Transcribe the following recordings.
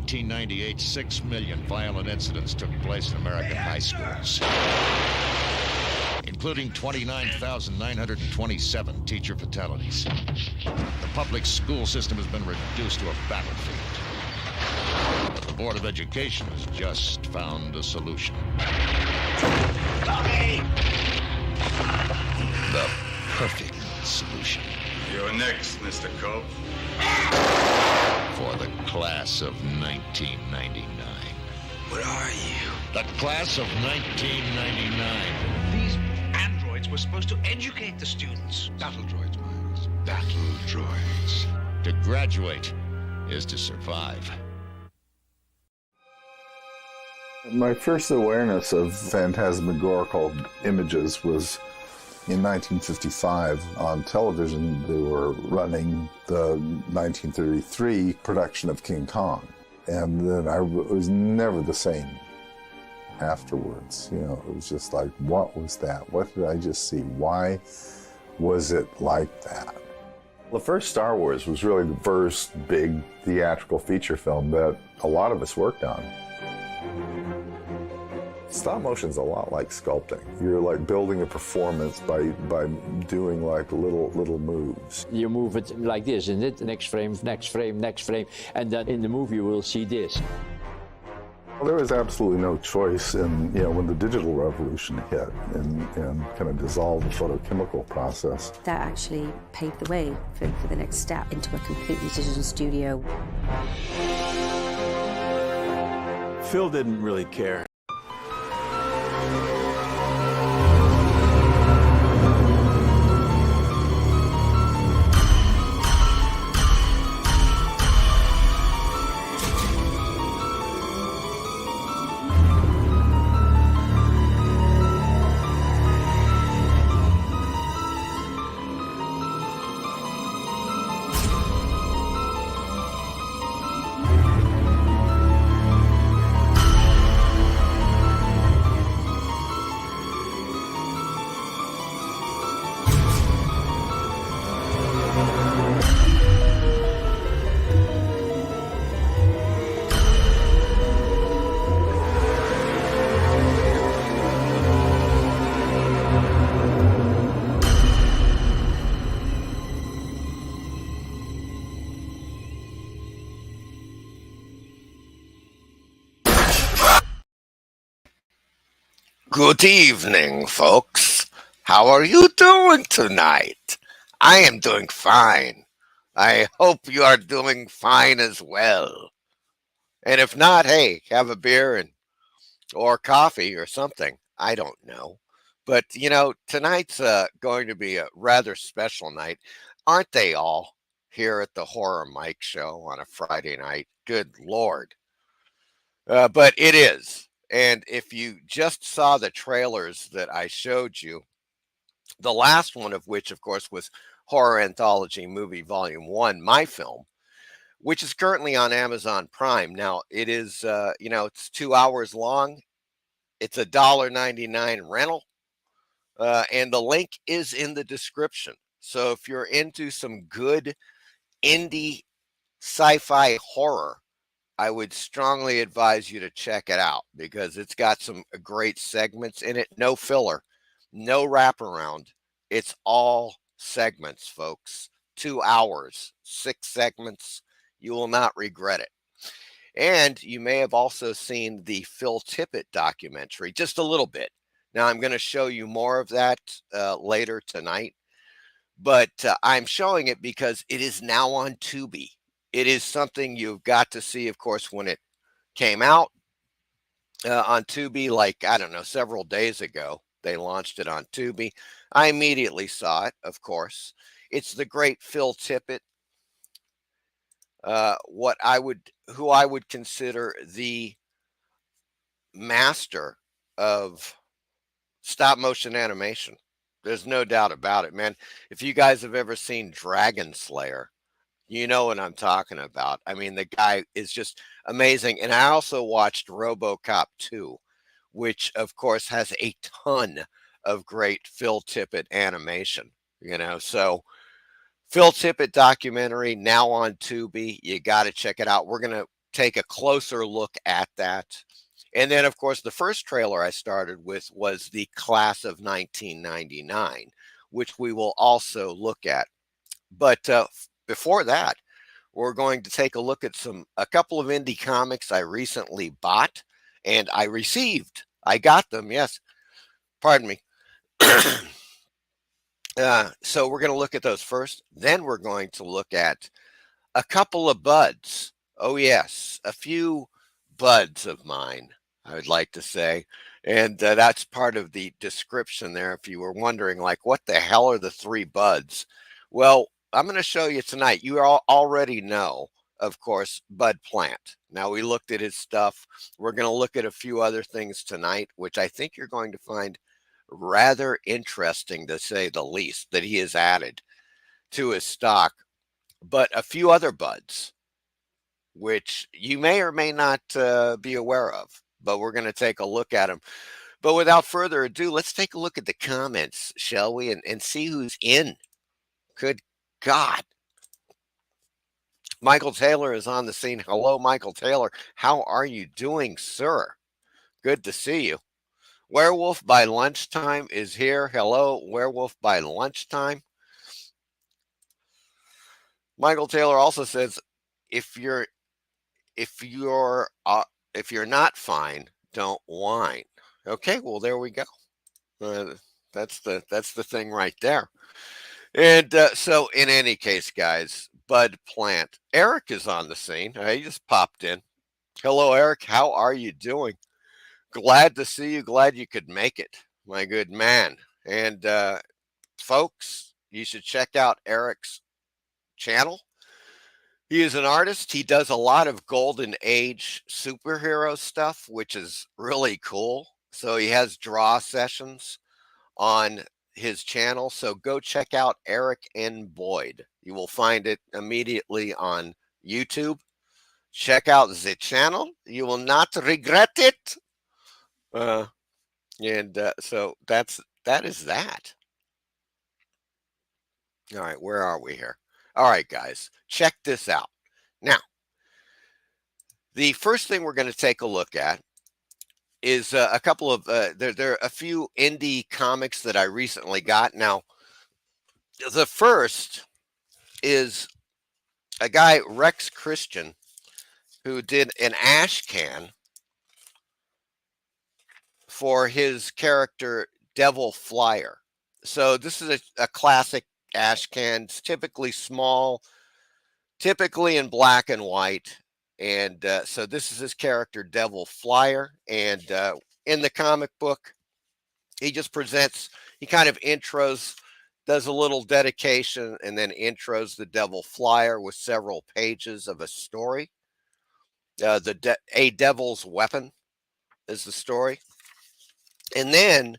1998, 6 million violent incidents took place in American high schools, including 29,927 teacher fatalities. The public school system has been reduced to a battlefield. But the Board of Education has just found a solution. The perfect solution. You're next, Mr. Cope. For the class of 1999. What are you? The class of 1999. These androids were supposed to educate the students. Battle droids, Miles. Battle droids. To graduate is to survive. My first awareness of phantasmagorical images was in 1955 on television. They were running the 1933 production of King Kong. And then I was never the same afterwards. You know, it was just like, what was that? What did I just see? Why was it like that? The first Star Wars was really the first big theatrical feature film that a lot of us worked on. Stop motion's a lot like sculpting. You're like building a performance by doing like little moves. You move it like this, and it next frame, next frame, next frame, and then in the movie you will see this. Well, there was absolutely no choice in, you know, when the digital revolution hit and kind of dissolved the photochemical process. That actually paved the way for the next step into a completely digital studio. Phil didn't really care. Good evening, folks. How are you doing tonight? I am doing fine. I hope you are doing fine as well. And if not, hey, have a beer or coffee or something. I don't know. But, you know, tonight's going to be a rather special night. Aren't they all here at the Horror Mike Show on a Friday night? Good Lord. But it is. And if you just saw the trailers that I showed you, the last one of which, of course, was Horror Anthology Movie Volume 1, my film, which is currently on Amazon Prime. Now, it is, you know, it's 2 hours long. It's $1.99 rental. And the link is in the description. So if you're into some good indie sci-fi horror, I would strongly advise you to check it out because it's got some great segments in it. No filler, no wraparound. It's all segments, folks. 2 hours, 6 segments. You will not regret it. And you may have also seen the Phil Tippett documentary, just a little bit. Now, I'm going to show you more of that later tonight. But I'm showing it because it is now on Tubi. It is something you've got to see, of course, when it came out on Tubi, like, I don't know, several days ago. They launched it on Tubi. I immediately saw it, of course. It's the great Phil Tippett, who I would consider the master of stop motion animation. There's no doubt about it, man. If you guys have ever seen DRAGONSLAYER, you know what I'm talking about. I mean, the guy is just amazing. And I also watched ROBOCOP 2, which, of course, has a ton of great Phil Tippett animation, you know. So Phil Tippett documentary now on Tubi. You got to check it out. We're going to take a closer look at that. And then, of course, the first trailer I started with was the Class of 1999, which we will also look at. But before that, we're going to take a look at a couple of indie comics I recently bought and I received. I got them, yes. Pardon me. So we're going to look at those first. Then we're going to look at a couple of buds. Oh, yes, a few buds of mine, I would like to say. And that's part of the description there. If you were wondering, like, what the hell are the 3 buds? Well, I'm going to show you tonight. You all already know, of course, Bud Plant. Now, we looked at his stuff. We're going to look at a few other things tonight, which I think you're going to find rather interesting, to say the least, that he has added to his stock. But a few other buds, which you may or may not be aware of, but we're going to take a look at them. But without further ado, let's take a look at the comments, shall we, and see who's in. Good God. Michael Taylor is on the scene. Hello, Michael Taylor. How are you doing, sir? Good to see you. Werewolf by Lunchtime is here. Hello, Werewolf by Lunchtime. Michael Taylor also says, if you're not fine, don't whine. Okay, well, there we go. That's the thing right there. And so in any case, guys, Bud Plant. Eric is on the scene. He just popped in. Hello, Eric. How are you doing? Glad to see you. Glad you could make it, my good man. And folks, you should check out Eric's channel. He is an artist. He does a lot of Golden Age superhero stuff, which is really cool. So he has draw sessions on his channel. So go check out Eric N. Boyd. You will find it immediately on YouTube. Check out the channel. You will not regret it. So that is that. All right, where are we here? All right, guys, check this out. Now, the first thing we're going to take a look at is a couple of, there are a few indie comics that I recently got. Now, the first is a guy, Rex Christian, who did an ash can for his character, Devil Flyer. So this is a classic ash can. It's typically small, typically in black and white. And so this is his character, Devil Flyer. And in the comic book, he just presents, he kind of intros, does a little dedication, and then intros the Devil Flyer with several pages of a story. A Devil's Weapon is the story. And then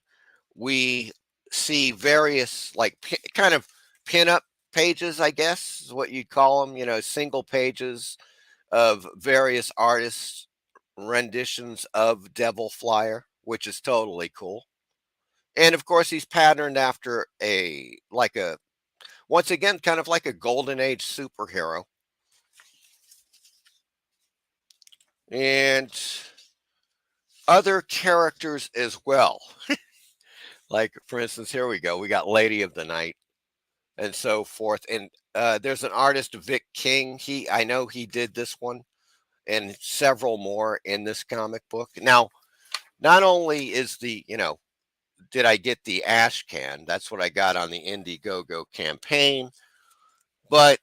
we see various, like, kind of pin-up pages, I guess, is what you'd call them, single pages of various artists' renditions of Devil Flyer, which is totally cool. And of course, he's patterned after once again, kind of like a Golden Age superhero. And other characters as well. Like, for instance, here we go. We got Lady of the Night and so forth. And there's an artist, Vic King. I know he did this one and several more in this comic book. Now, not only is did I get the ash can? That's what I got on the Indiegogo campaign. But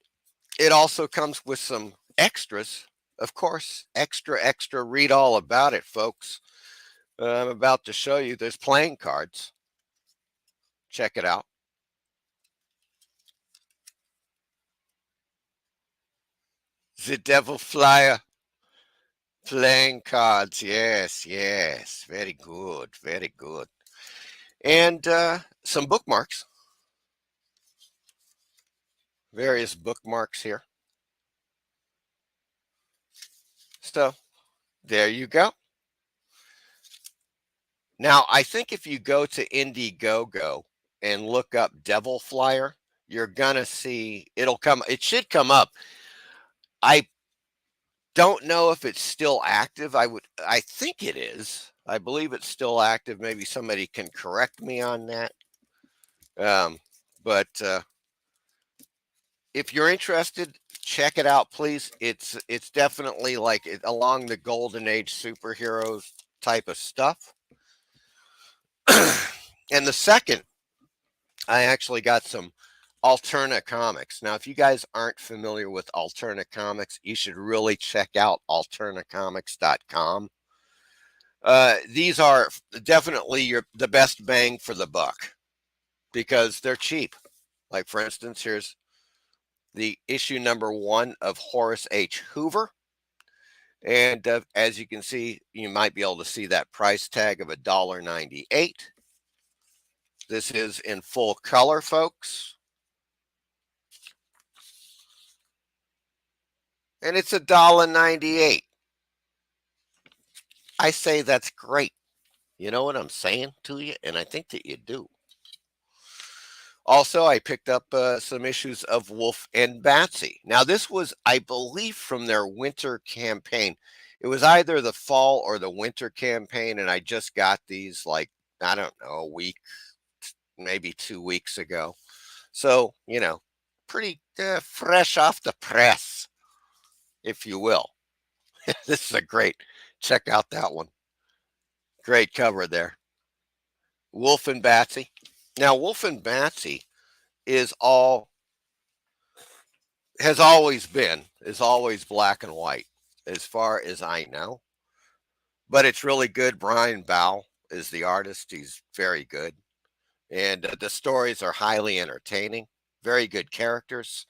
it also comes with some extras. Of course, extra. Read all about it, folks. I'm about to show you. There's playing cards. Check it out. The Devil Flyer playing cards. Yes. Very good. And some bookmarks. Various bookmarks here. So there you go. Now, I think if you go to Indiegogo and look up Devil Flyer, you're going to see, it should come up. I don't know if it's still active. I think it is. I believe it's still active. Maybe somebody can correct me on that. But if you're interested, check it out, please. It's definitely like along the golden age superheroes type of stuff. And the second, I actually got some Alterna Comics. Now, if you guys aren't familiar with Alterna Comics, you should really check out alternacomics.com. These are definitely the best bang for the buck because they're cheap. Like, for instance, here's the issue number 1 of Horace H. Hoover. And as you can see, you might be able to see that price tag of $1.98. This is in full color, folks. And it's $1.98. I say that's great. You know what I'm saying to you? And I think that you do. Also, I picked up some issues of Wolf and Batsy. Now, this was, I believe, from their winter campaign. It was either the fall or the winter campaign, and I just got these, like, I don't know, a week, maybe 2 weeks ago. So, you know, pretty fresh off the press, if you will. This is a great, check out that one. Great cover there. Wolf and Batsy. Now, Wolf and Batsy has always black and white, as far as I know. But it's really good. Brian Bow is the artist. He's very good. And the stories are highly entertaining. Very good characters.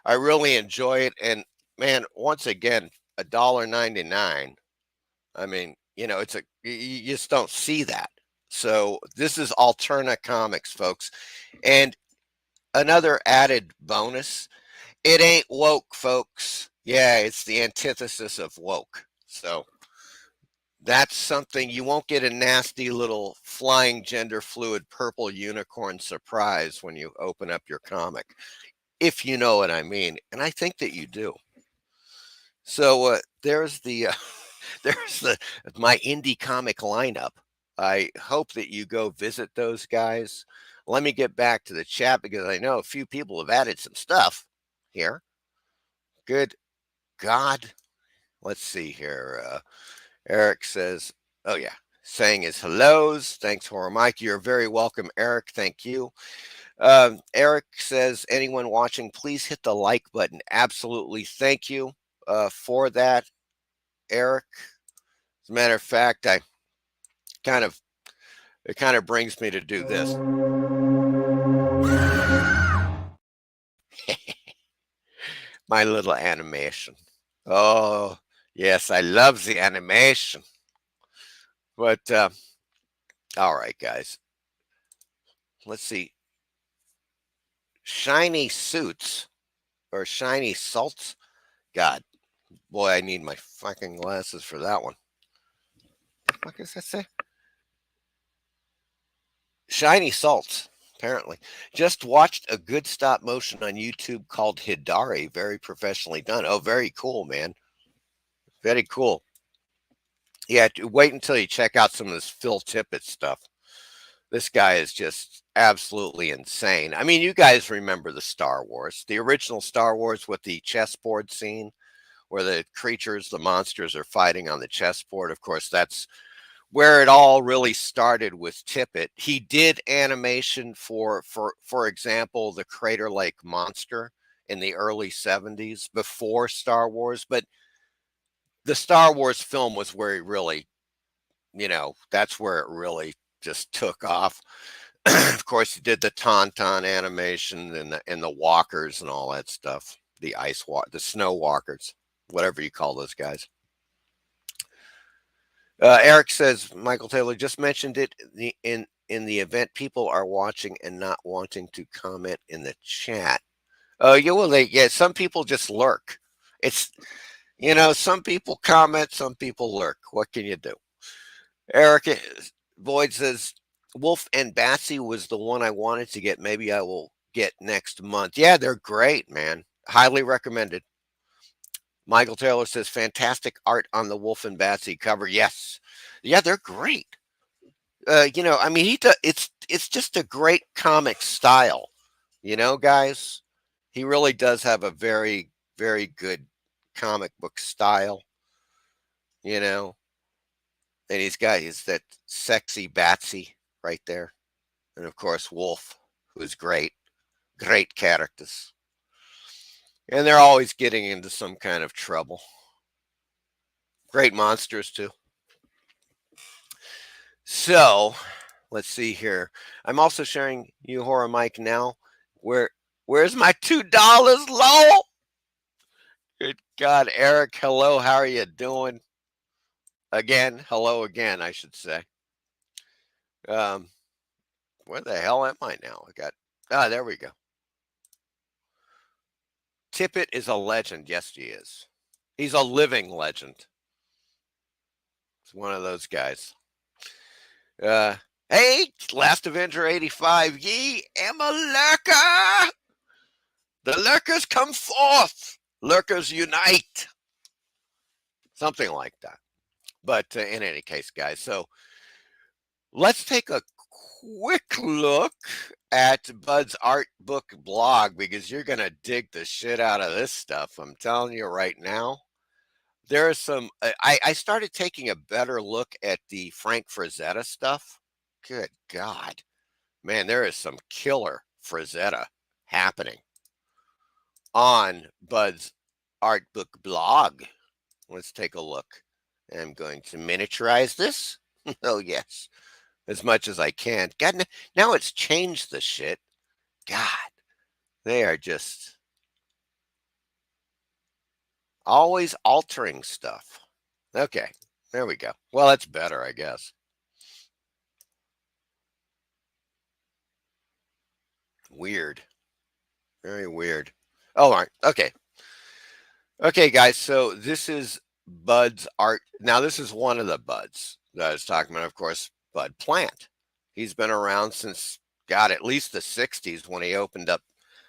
I really enjoy it. And, man, once again, $1.99. I mean, you know, you just don't see that. So this is Alterna Comics, folks. And another added bonus, it ain't woke, folks. Yeah, it's the antithesis of woke. So that's something you won't get a nasty little flying gender fluid purple unicorn surprise when you open up your comic, if you know what I mean. And I think that you do. So there's my indie comic lineup. I hope that you go visit those guys. Let me get back to the chat because I know a few people have added some stuff here. Good God. Let's see here. Eric says, oh yeah, saying his hellos. Thanks, Horror Mike. You're very welcome, Eric. Thank you. Eric says, anyone watching, please hit the like button. Absolutely. Thank you for that, Eric. As a matter of fact, it kind of brings me to do this. My little animation. Oh, yes, I love the animation. But, all right, guys. Let's see. Shiny Suits or Shiny Salts. God, boy, I need my fucking glasses for that one. What does that say? Shiny Salts, apparently. Just watched a good stop motion on YouTube called Hidari. Very professionally done. Oh, very cool, man. Very cool. Yeah, wait until you check out some of this Phil Tippett stuff. This guy is just absolutely insane. I mean, you guys remember the Star Wars, the original Star Wars with the chessboard scene where the creatures, the monsters are fighting on the chessboard. Of course, that's where it all really started with Tippett. He did animation for example, the Crater Lake Monster in the early 70s before Star Wars. But the Star Wars film was where he really, you know, that's where it really just took off. Of course, he did the Tauntaun animation and the walkers and all that stuff. The the snow walkers, whatever you call those guys. Eric says, Michael Taylor just mentioned it in the event. People are watching and not wanting to comment in the chat. Yeah, well, some people just lurk. It's, you know, some people comment, some people lurk. What can you do? Eric Boyd says, Wolf and Batsy was the one I wanted to get. Maybe I will get next month. Yeah, they're great, man. Highly recommended. Michael Taylor says, fantastic art on the Wolf and Batsy cover. Yes. Yeah, they're great. I mean, it's just a great comic style, guys. He really does have a very, very good comic book style, you know. And he's that sexy Batsy right there. And of course, Wolf, who's great. Great characters. And they're always getting into some kind of trouble. Great monsters, too. So, let's see here. I'm also sharing you Horror Mike now. Where's my $2 low? Good God, Eric, hello, how are you doing? Again, hello again, I should say. Where the hell am I now? There we go. Tippett is a legend. Yes, he is. He's a living legend. He's one of those guys. Hey, Last Avenger 85, ye am a lurker. The lurkers come forth. Lurkers unite. Something like that. But in any case, guys, so let's take a quick look at Bud's art book blog, because you're going to dig the shit out of this stuff. I'm telling you right now. There are some, I started taking a better look at the Frank Frazetta stuff. Good God. Man, there is some killer Frazetta happening on Bud's art book blog. Let's take a look. I'm going to miniaturize this. Oh, yes. As much as I can. God, now it's changed the shit. God, they are just always altering stuff. Okay, there we go. Well, that's better, I guess. Weird. Very weird. Oh, all right. Okay. Okay, guys. So this is Bud's art. Now, this is one of the Buds that I was talking about, of course, Bud Plant. He's been around since, God, at least the 60s, when he opened up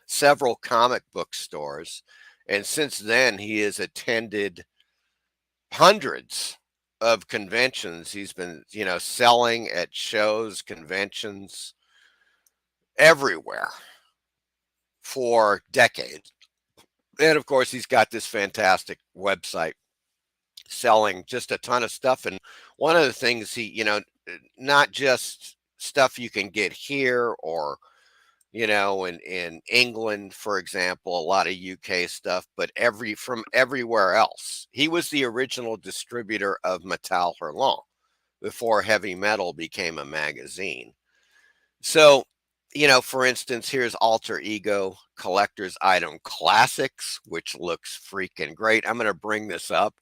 several comic book stores. And since then, he has attended hundreds of conventions. He's been, selling at shows, conventions, everywhere for decades. And of course, he's got this fantastic website selling just a ton of stuff. And one of the things not just stuff you can get here or, in England, for example, a lot of UK stuff, but from everywhere else. He was the original distributor of Metal Hurlant before Heavy Metal became a magazine. So, for instance, here's Alter Ego Collector's Item Classics, which looks freaking great. I'm going to bring this up.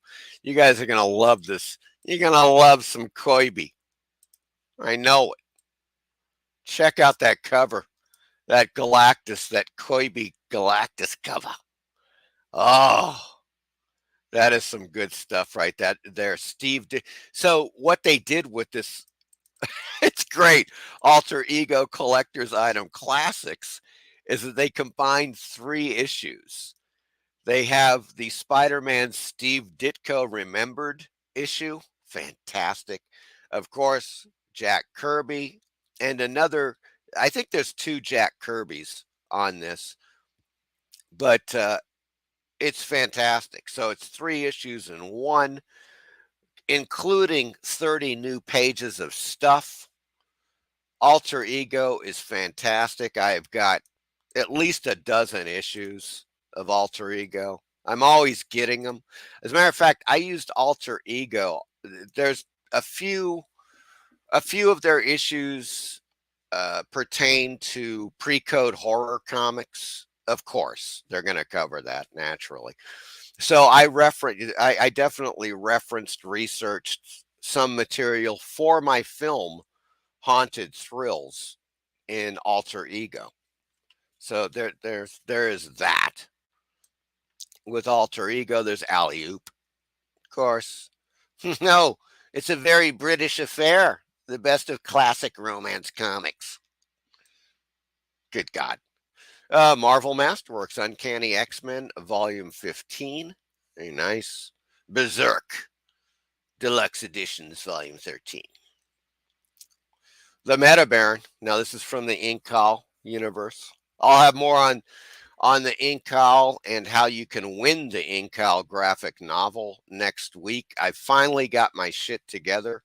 You guys are going to love this. You're going to love some Koibi. I know it. Check out that cover. That Galactus, that Koibi Galactus cover. Oh, that is some good stuff right there. Steve did. So what they did with this, it's great. Alter Ego Collector's Item Classics is that they combined 3 issues. They have the Spider-Man Steve Ditko Remembered issue. Fantastic. Of course, Jack Kirby and another. I think there's 2 Jack Kirbys on this, but it's fantastic. So it's 3 issues in one, including 30 new pages of stuff. Alter Ego is fantastic. I've got at least a dozen issues of Alter Ego. I'm always getting them. As a matter of fact, I used Alter Ego. There's a few of their issues pertain to pre-code horror comics. Of course, they're going to cover that naturally. So I definitely researched some material for my film Haunted Thrills in Alter Ego. So there is that. With Alter Ego, there's Alley Oop, of course. No, it's a very British affair. The best of classic romance comics. Good God. Marvel Masterworks, Uncanny X-Men, Volume 15. Very nice. Berserk Deluxe Editions, Volume 13. The Meta Baron. Now, this is from the Incal universe. I'll have more on the Incal and how you can win the Incal graphic novel next week. I finally got my shit together.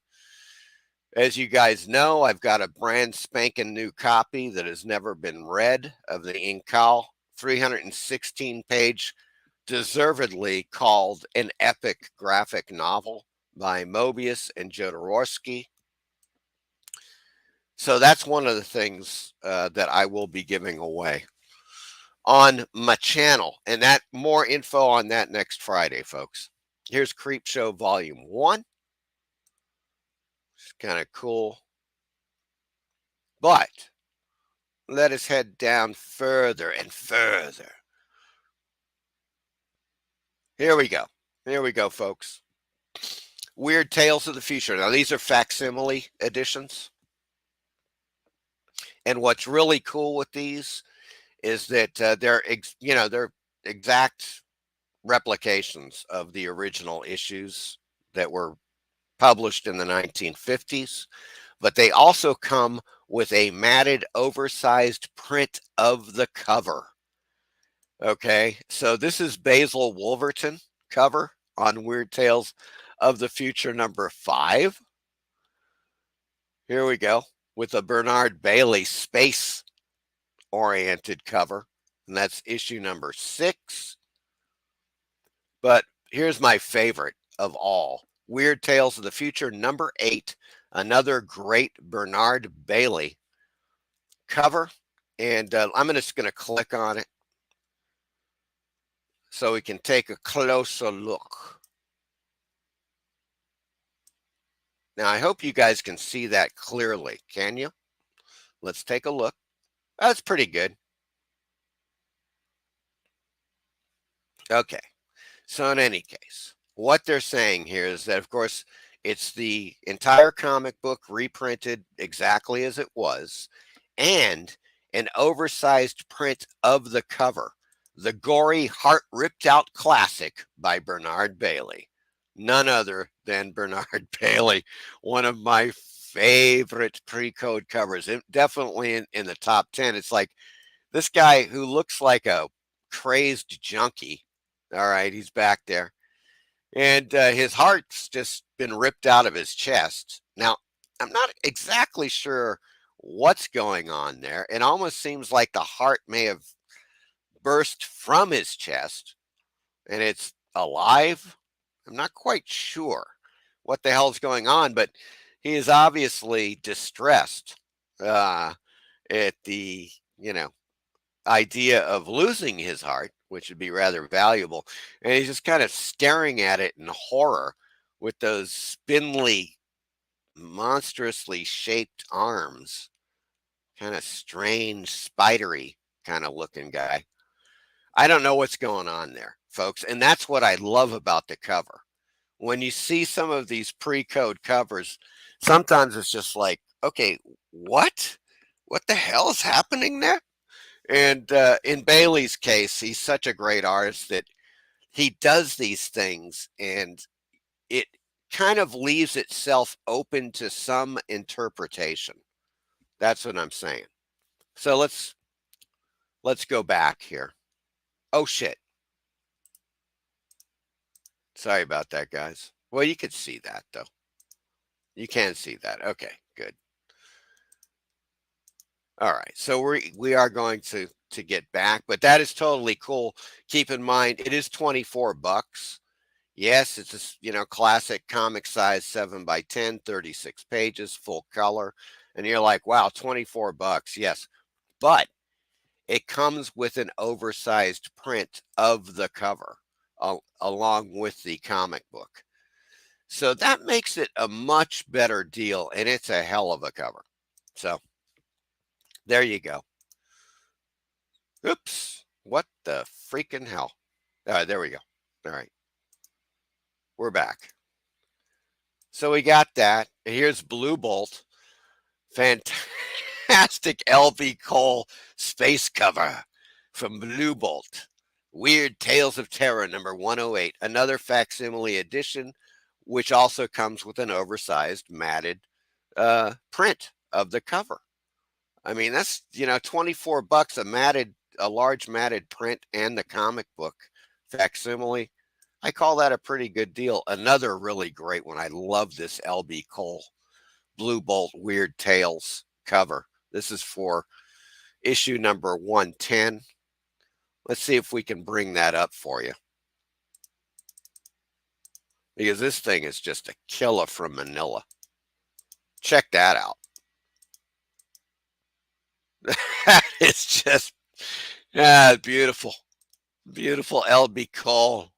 As you guys know, I've got a brand spanking new copy that has never been read of the Incal 316-page, deservedly called an epic graphic novel by Mobius and Jodorowsky. So that's one of the things that I will be giving away on my channel. And that more info on that next Friday, folks. Here's Creepshow Volume 1. It's kind of cool. But let us head down further and further. Here we go. Here we go, folks. Weird Tales of the Future. Now, these are facsimile editions. And what's really cool with these is that they're exact replications of the original issues that were published in the 1950s, but they also come with a matted, oversized print of the cover. Okay, so this is Basil Wolverton cover on Weird Tales of the Future number 5. Here we go, with a Bernard Bailey space-oriented cover, and that's issue number 6. But here's my favorite of all, Weird Tales of the Future number 8, another great Bernard Bailey cover. And I'm just going to click on it so we can take a closer look. Now, I hope you guys can see that clearly. Can you? Let's take a look. That's pretty good. Okay. So in any case, what they're saying here is that, of course, it's the entire comic book reprinted exactly as it was, and an oversized print of the cover, the gory, heart-ripped-out classic by Bernard Bailey. None other than Bernard Bailey, one of my favorite pre-code covers. Definitely in the top 10. It's like this guy who looks like a crazed junkie. All right, he's back there. And his heart's just been ripped out of his chest. Now, I'm not exactly sure what's going on there. It almost seems like the heart may have burst from his chest and it's alive. I'm not quite sure what the hell's going on, but he is obviously distressed at the, idea of losing his heart, which would be rather valuable. And he's just kind of staring at it in horror with those spindly, monstrously shaped arms. Kind of strange, spidery kind of looking guy. I don't know what's going on there, folks. And that's what I love about the cover. When you see some of these pre-code covers, sometimes it's just like, okay, what? What the hell is happening there? And in Bailey's case, he's such a great artist that he does these things and it kind of leaves itself open to some interpretation. That's what I'm saying. So let's go back here. Oh, shit. Sorry about that, guys. Well, you could see that, though. You can see that. Okay, good. All right, so we are going to get back, but that is totally cool. Keep in mind, it is $24. Yes, it's a classic comic size 7x10, 36 pages, full color, and you're like, wow, $24. Yes, but it comes with an oversized print of the cover along with the comic book. So that makes it a much better deal, and it's a hell of a cover. So there you go. Oops. What the freaking hell? There we go. All right. We're back. So we got that. Here's Blue Bolt. Fantastic LV Cole space cover from Blue Bolt Weird Tales of Terror number 108, another facsimile edition, which also comes with an oversized matted print of the cover. I mean, that's, $24 a large matted print and the comic book facsimile. I call that a pretty good deal. Another really great one. I love this L.B. Cole Blue Bolt Weird Tales cover. This is for issue number 110. Let's see if we can bring that up for you, because this thing is just a killer from Manila. Check that out. It's just beautiful. Beautiful L.B. Cole.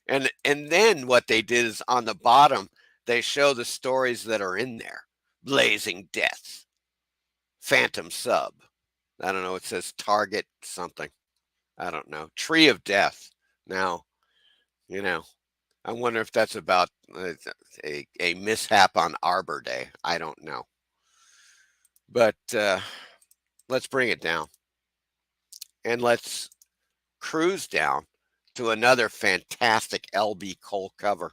And then what they did is on the bottom, they show the stories that are in there. Blazing Death. Phantom Sub. I don't know. It says Target something. I don't know. Tree of Death. Now, I wonder if that's about a mishap on Arbor Day. I don't know. But let's bring it down. And let's cruise down to another fantastic L.B. Cole cover.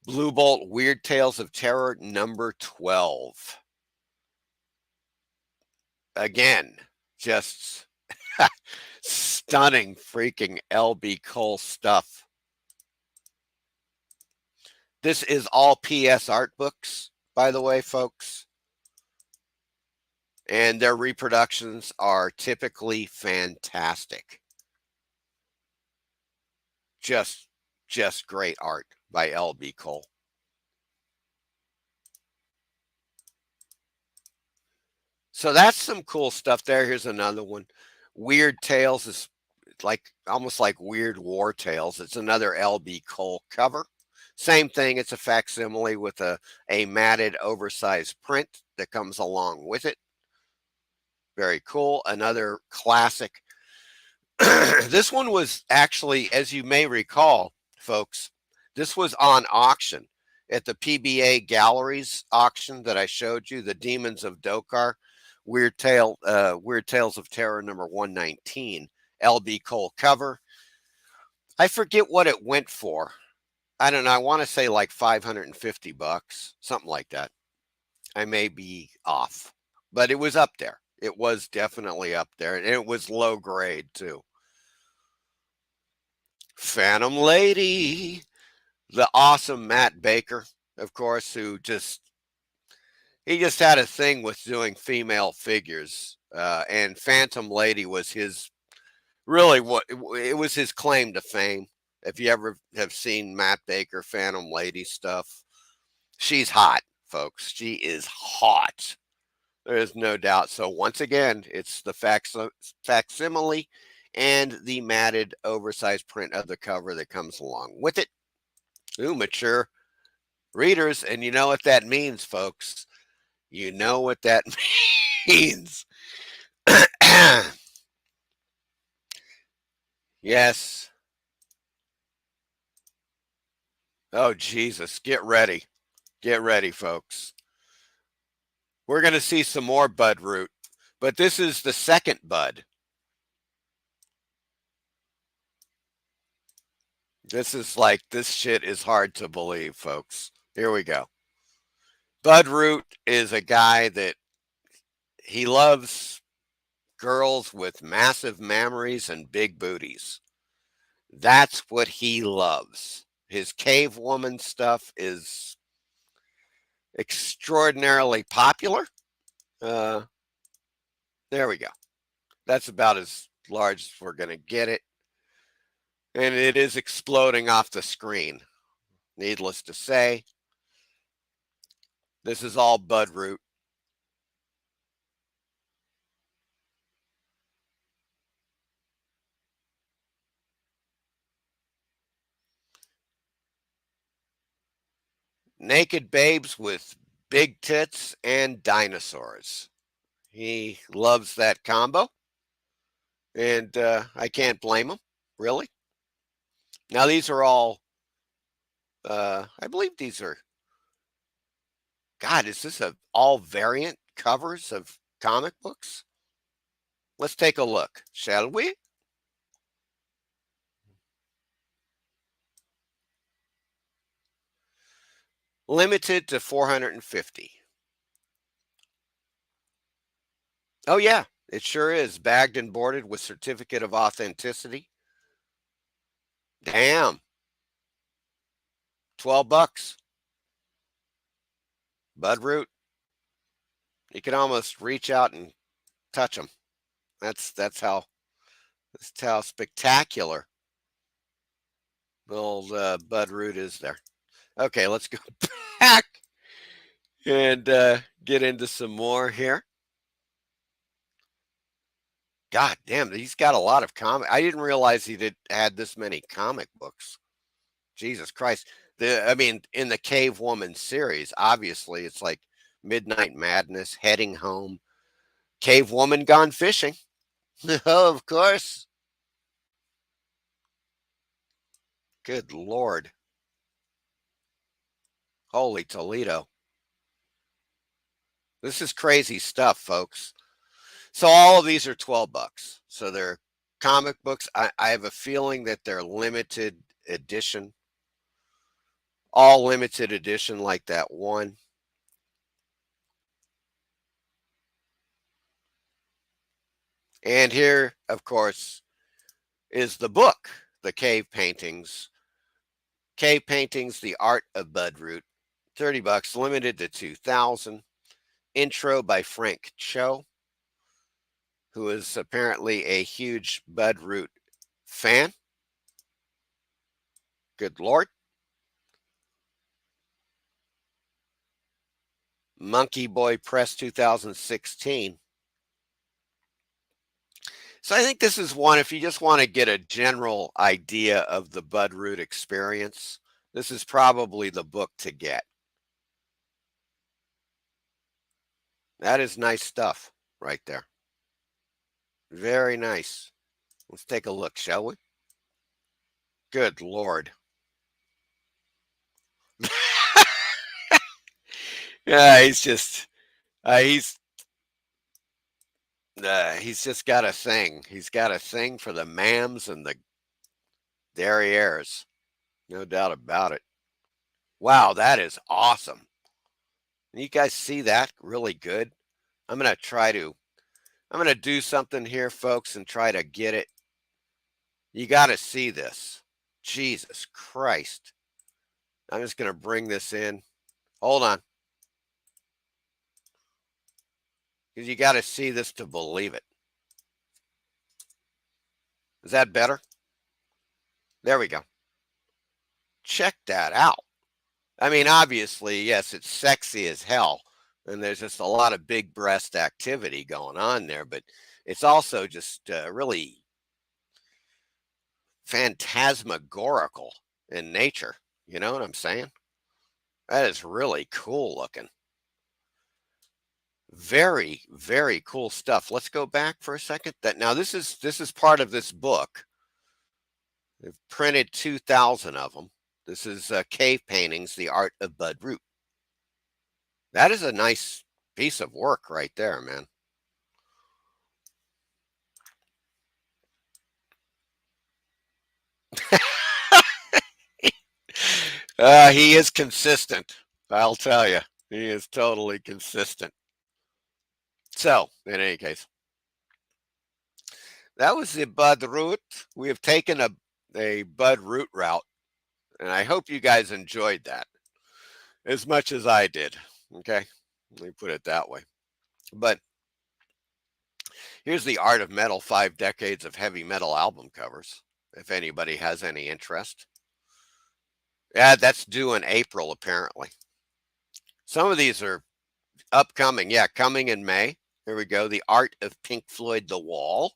Blue Bolt Weird Tales of Terror number 12. Again, just stunning freaking L.B. Cole stuff. This is all PS art books, by the way, folks. And their reproductions are typically fantastic. Just great art by L.B. Cole. So that's some cool stuff there. Here's another one. Weird Tales is almost like Weird War Tales. It's another L.B. Cole cover. Same thing. It's a facsimile with a matted oversized print that comes along with it. Very cool. Another classic. This one was actually, as you may recall, folks, this was on auction at the PBA Galleries auction that I showed you, the Demons of Dokar, Weird Tales of Terror number 119, L.B. Cole cover. I forget what it went for. I don't know. I want to say like $550, something like that. I may be off, but it was up there. It was definitely up there, and it was low grade too. Phantom Lady, the awesome Matt Baker, of course, he just had a thing with doing female figures, and Phantom Lady was his claim to fame. If you ever have seen Matt Baker Phantom Lady stuff, she's hot, folks. She is hot. There is no doubt. So once again, it's the facsimile and the matted oversized print of the cover that comes along with it. Ooh, mature readers. And you know what that means, folks. You know what that means. Yes. Oh, Jesus. Get ready. Get ready, folks. We're going to see some more Bud Root, but this is the second Bud. This shit is hard to believe, folks. Here we go. Bud Root is a guy that he loves girls with massive mammaries and big booties. That's what he loves. His cave woman stuff is extraordinarily popular. There we go. That's about as large as we're going to get it. And it is exploding off the screen. Needless to say, this is all Bud Root. Naked babes with big tits and dinosaurs. He loves that combo. And I can't blame him, really. Now, these are all, I believe these are, God, is this all variant covers of comic books? Let's take a look, shall we? limited to 450. Oh yeah, it sure is. Bagged and boarded with certificate of authenticity. Damn. $12. Bud root. You can almost reach out and touch them. That's how spectacular the old bud root is there. Okay, let's go back and get into some more here. God damn, he's got a lot of comic. I didn't realize he had this many comic books. Jesus Christ. I mean, in the Cave Woman series, obviously, it's like Midnight Madness, Heading Home, Cave Woman Gone Fishing. Oh, of course. Good Lord. Holy Toledo. This is crazy stuff, folks. So all of these are $12. So they're comic books. I have a feeling that they're limited edition. All limited edition like that one. And here, of course, is the book, The Cave Paintings. Cave Paintings, The Art of Bud Root. $30, limited to 2,000. Intro by Frank Cho, who is apparently a huge Bud Root fan. Good Lord. Monkey Boy Press 2016. So I think this is one, if you just want to get a general idea of the Bud Root experience, this is probably the book to get. That is nice stuff right there. Very nice. Let's take a look, shall we? Good Lord. Yeah, he's just got a thing. He's got a thing for the mams and the derrieres. No doubt about it. Wow, that is awesome. You guys see that really good? I'm going to do something here, folks, and try to get it. You got to see this. Jesus Christ. I'm just going to bring this in. Hold on. Because you got to see this to believe it. Is that better? There we go. Check that out. I mean, obviously, yes, it's sexy as hell. And there's just a lot of big breast activity going on there. But it's also just really phantasmagorical in nature. You know what I'm saying? That is really cool looking. Very, very cool stuff. Let's go back for a second. Now this is part of this book. They've printed 2,000 of them. This is Cave Paintings, The Art of Bud Root. That is a nice piece of work right there, man. He is consistent. I'll tell you. He is totally consistent. So, in any case, that was the Bud Root. We have taken a Bud Root route, and I hope you guys enjoyed that as much as I did. Okay, let me put it that way. But here's the Art of Metal, 5 decades of heavy metal album covers, if anybody has any interest. Yeah, that's due in April, apparently. Some of these are upcoming. Yeah, coming in May. Here we go. The Art of Pink Floyd, The Wall.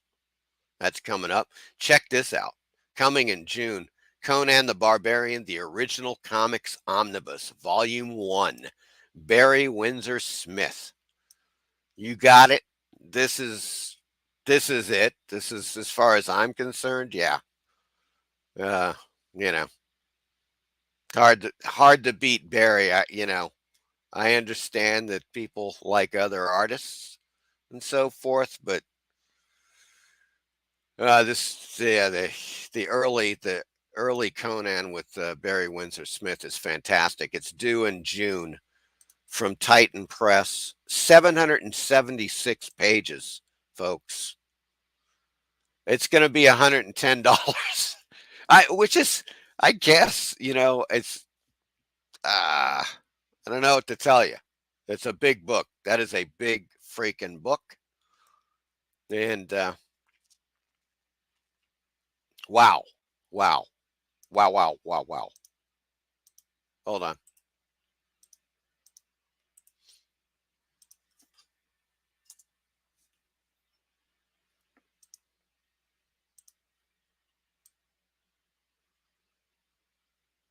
That's coming up. Check this out. Coming in June. Conan the Barbarian, the Original Comics Omnibus, Volume 1. Barry Windsor Smith. You got it. This is it. This is, as far as I'm concerned, yeah. You know. Hard to beat Barry. I understand that people like other artists and so forth, but the early Conan with Barry Windsor Smith is fantastic. It's due in June from Titan Press. 776 pages, folks. It's going to be $110. Which is, I guess, it's, I don't know what to tell you. It's a big book. That is a big freaking book. And wow. Wow. Wow, wow, wow, wow. Hold on.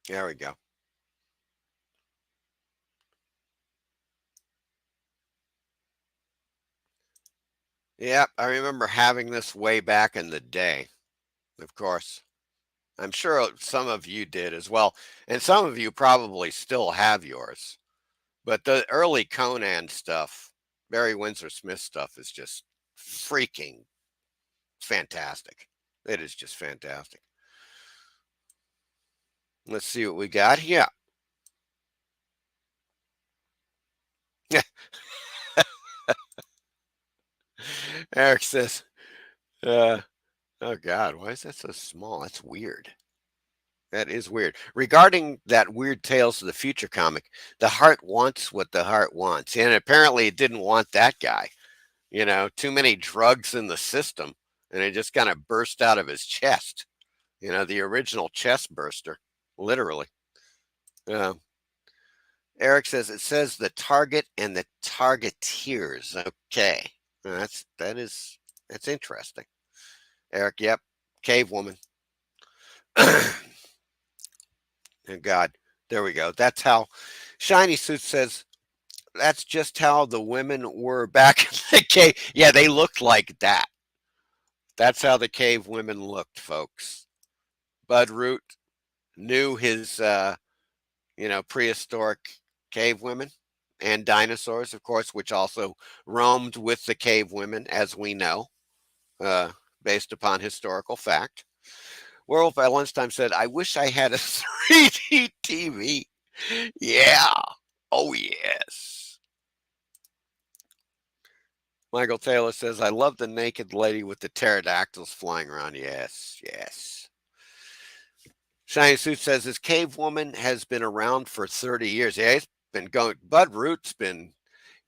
There we go. Yeah, I remember having this way back in the day, of course. I'm sure some of you did as well. And some of you probably still have yours. But the early Conan stuff, Barry Windsor Smith stuff, is just freaking fantastic. It is just fantastic. Let's see what we got here. Eric says, oh God, why is that so small? That's weird. That is weird. Regarding that weird Tales of the Future comic, the heart wants what the heart wants. And apparently it didn't want that guy. Too many drugs in the system. And it just kind of burst out of his chest. The original chest burster, literally. Eric says, it says the target and the targeteers. Okay. That's interesting. Eric, yep. Cave woman. And God, there we go. That's how Shiny Suit says, that's just how the women were back in the cave. Yeah, they looked like that. That's how the cave women looked, folks. Bud Root knew his, prehistoric cave women and dinosaurs, of course, which also roamed with the cave women, as we know, based upon historical fact. Werewolf at Lunchtime said, I wish I had a 3D TV. Yeah. Oh, yes. Michael Taylor says, I love the naked lady with the pterodactyls flying around. Yes, yes. Shiny Suit says, his cave woman has been around for 30 years. Yeah, it's been going. Bud Root's been,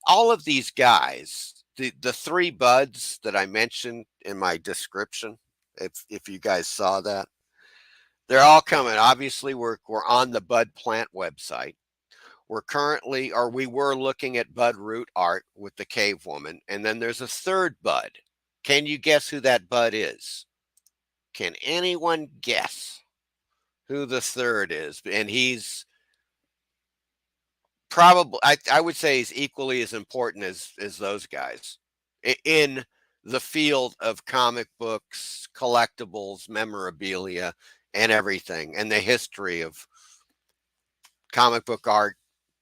all of these guys, the three buds that I mentioned in my description, if you guys saw that, they're all coming. Obviously, we're on the Bud Plant website. We were looking at Bud Root art with the cave woman, and then there's a third Bud. Can you guess who that Bud is? Can anyone guess who the third is? And he's probably, I would say he's equally as important as those guys in the field of comic books, collectibles, memorabilia, and everything, and the history of comic book art,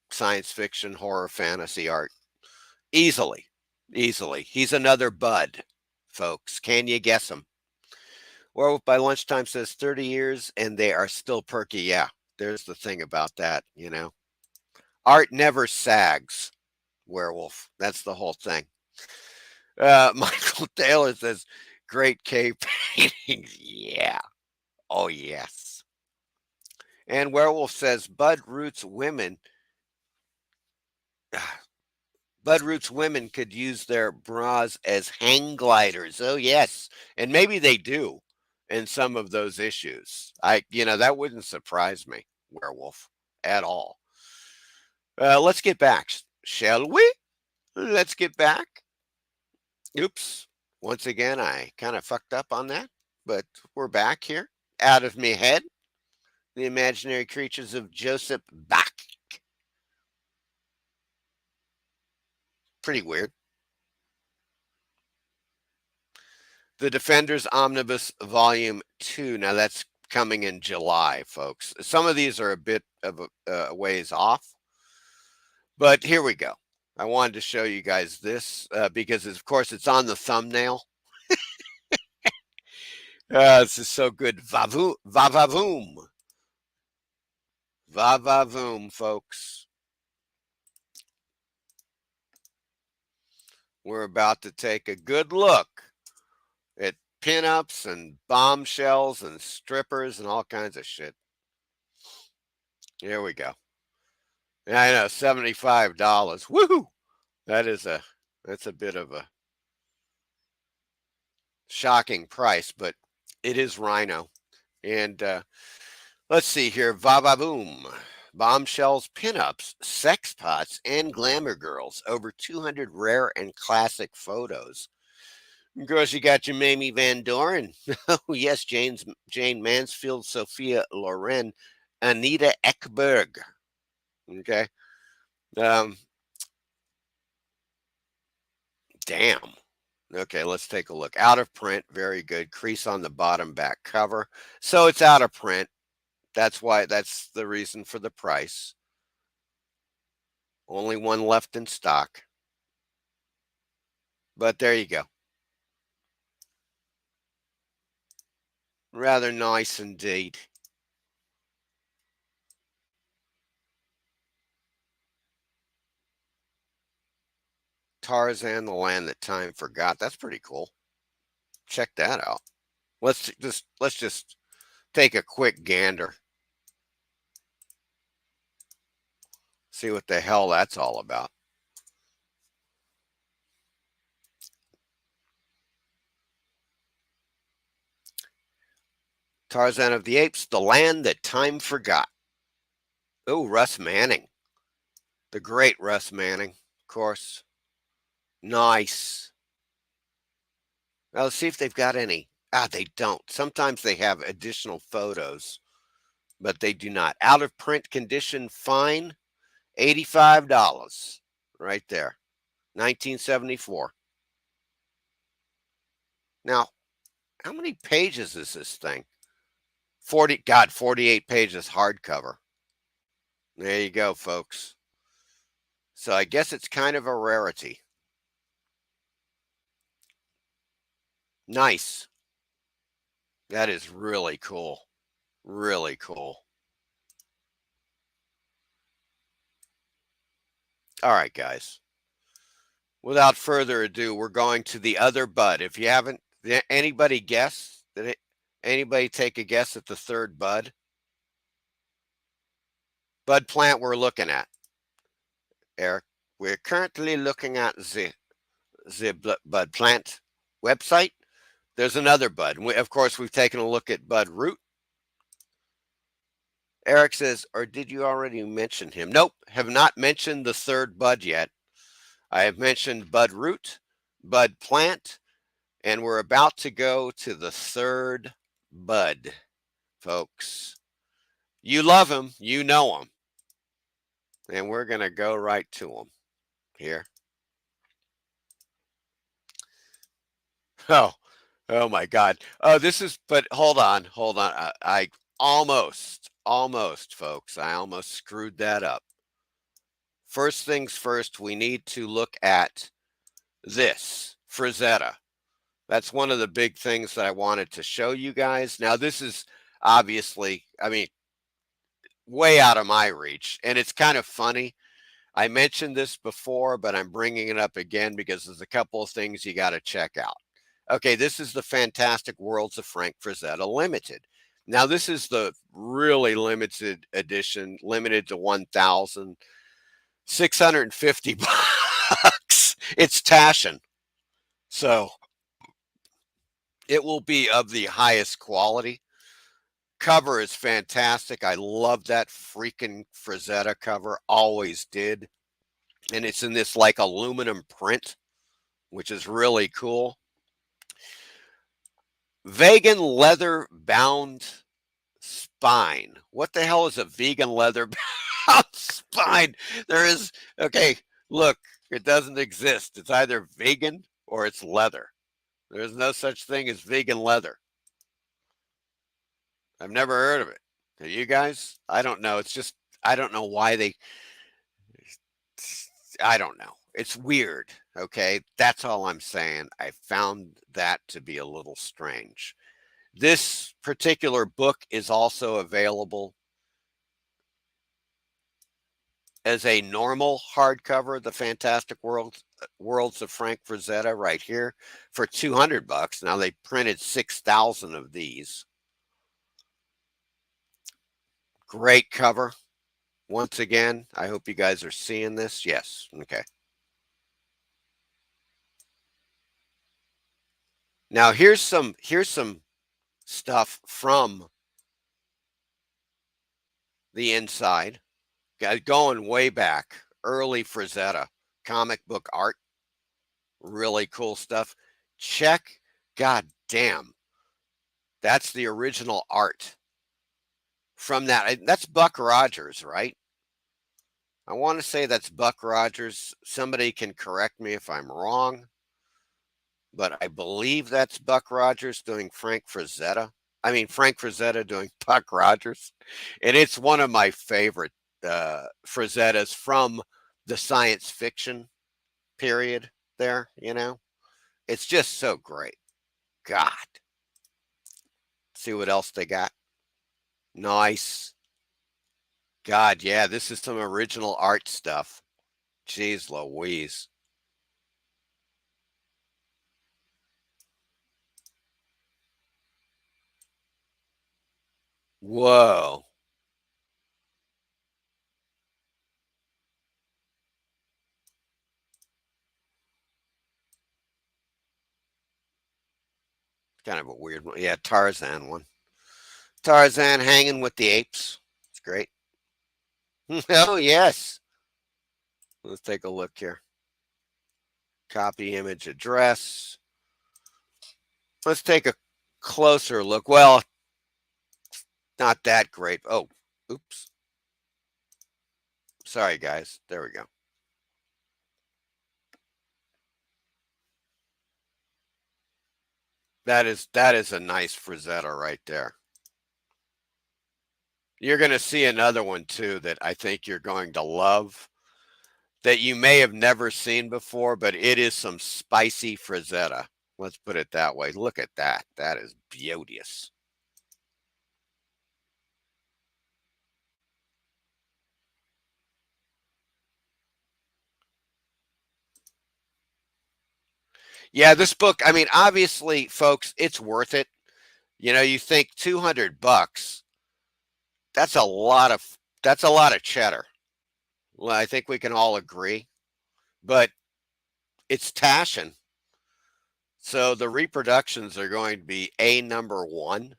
science fiction, horror, fantasy art. Easily. He's another Bud, folks. Can you guess him? Werewolf by Lunchtime says 30 years and they are still perky. Yeah, there's the thing about that, Art never sags, Werewolf. That's the whole thing. Michael Taylor says, great cave paintings. Yeah. Oh, yes. And Werewolf says, Bud Root's women could use their bras as hang gliders. Oh, yes. And maybe they do in some of those issues. That wouldn't surprise me, Werewolf, at all. Let's get back, shall we? Let's get back. Oops. Once again, I kind of fucked up on that, but we're back here. Out of me head. The Imaginary Creatures of Joseph Bach. Pretty weird. The Defenders Omnibus Volume 2. Now that's coming in July, folks. Some of these are a bit of a ways off. But here we go. I wanted to show you guys this because, of course, it's on the thumbnail. This is so good. Va-va-voom. Va-va-voom, folks. We're about to take a good look at pinups and bombshells and strippers and all kinds of shit. Here we go. Yeah, I know, $75. Woohoo! That's a bit of a shocking price, but it is Rhino. And let's see here. Va-va-boom. Bombshells, pinups, sex pots, and glamour girls. Over 200 rare and classic photos. Of course, you got your Mamie Van Doren. Oh, yes, Jane Mansfield, Sophia Loren, Anita Ekberg. Okay. Damn. Okay, let's take a look. Out of print. Very good. Crease on the bottom back cover. So it's out of print. That's the reason for the price. Only one left in stock. But there you go. Rather nice indeed. Tarzan, the Land That Time Forgot. That's pretty cool. Check that out. Let's just take a quick gander. See what the hell that's all about. Tarzan of the Apes, The Land That Time Forgot. Oh, Russ Manning. The great Russ Manning, of course. Nice. Now let's see if they've got any. They don't. Sometimes they have additional photos, but they do not. Out of print condition, fine. $85. Right there. 1974. Now, how many pages is this thing? 48 pages hardcover. There you go, folks. So I guess it's kind of a rarity. Nice. That is really cool. Really cool. All right, guys. Without further ado, we're going to the other bud. If you haven't, anybody guess? Anybody take a guess at the third bud? Bud plant we're looking at. Eric, we're currently looking at the bud plant website. There's another bud. Of course, we've taken a look at bud root. Eric says, or did you already mention him? Nope, have not mentioned the third bud yet. I have mentioned bud root, bud plant, and we're about to go to the third bud, folks. You love him, you know him. And we're going to go right to him here. Oh my God. Oh, this is, but hold on. I almost, folks, I almost screwed that up. First things first, we need to look at this, Frazetta. That's one of the big things that I wanted to show you guys. Now, this is obviously, I mean, way out of my reach, and it's kind of funny. I mentioned this before, but I'm bringing it up again because there's a couple of things you got to check out. Okay, this is the Fantastic Worlds of Frank Frazetta Limited. Now, this is the really limited edition, limited to 1,650 bucks. It's Taschen. So it will be of the highest quality. Cover is fantastic. I love that freaking Frazetta cover. Always did. And it's in this like aluminum print, which is really cool. Vegan leather bound spine. What the hell is a vegan leather bound spine? There is, okay, look, it doesn't exist. It's either vegan or it's leather. There's no such thing as vegan leather. I've never heard of it. Have you guys? I don't know. It's just, I don't know why they, I don't know. It's weird. Okay. That's all I'm saying. I found that to be a little strange. This particular book is also available as a normal hardcover, The Fantastic Worlds of Frank Frazetta, right here for $200. Now they printed 6,000 of these. Great cover. Once again, I hope you guys are seeing this. Yes. Okay. Now here's some stuff from the inside. Going way back, early Frazetta comic book art. Really cool stuff. Check, god damn. That's the original art from that. That's Buck Rogers, right? I want to say that's Buck Rogers. Somebody can correct me if I'm wrong, but I believe that's Buck Rogers doing Frank Frazetta. I mean, Frank Frazetta doing Buck Rogers. And it's one of my favorite Frazettas from the science fiction period there, you know. It's just so great. God. See what else they got. Nice. God, yeah, this is some original art stuff. Jeez Louise. Whoa. Kind of a weird one. Yeah, Tarzan one. Tarzan hanging with the apes. It's great. Oh, yes. Let's take a look here. Copy, image, address. Let's take a closer look. Well, not that great. Oh, oops. Sorry, guys. There we go. That is a nice Frazetta right there. You're going to see another one too that I think you're going to love, that you may have never seen before, but it is some spicy Frazetta. Let's put it that way. Look at that. That is beauteous. Yeah, this book, I mean, obviously, folks, it's worth it. You know, you think $200, that's a lot of cheddar. Well, I think we can all agree. But it's Taschen. So the reproductions are going to be A number 1.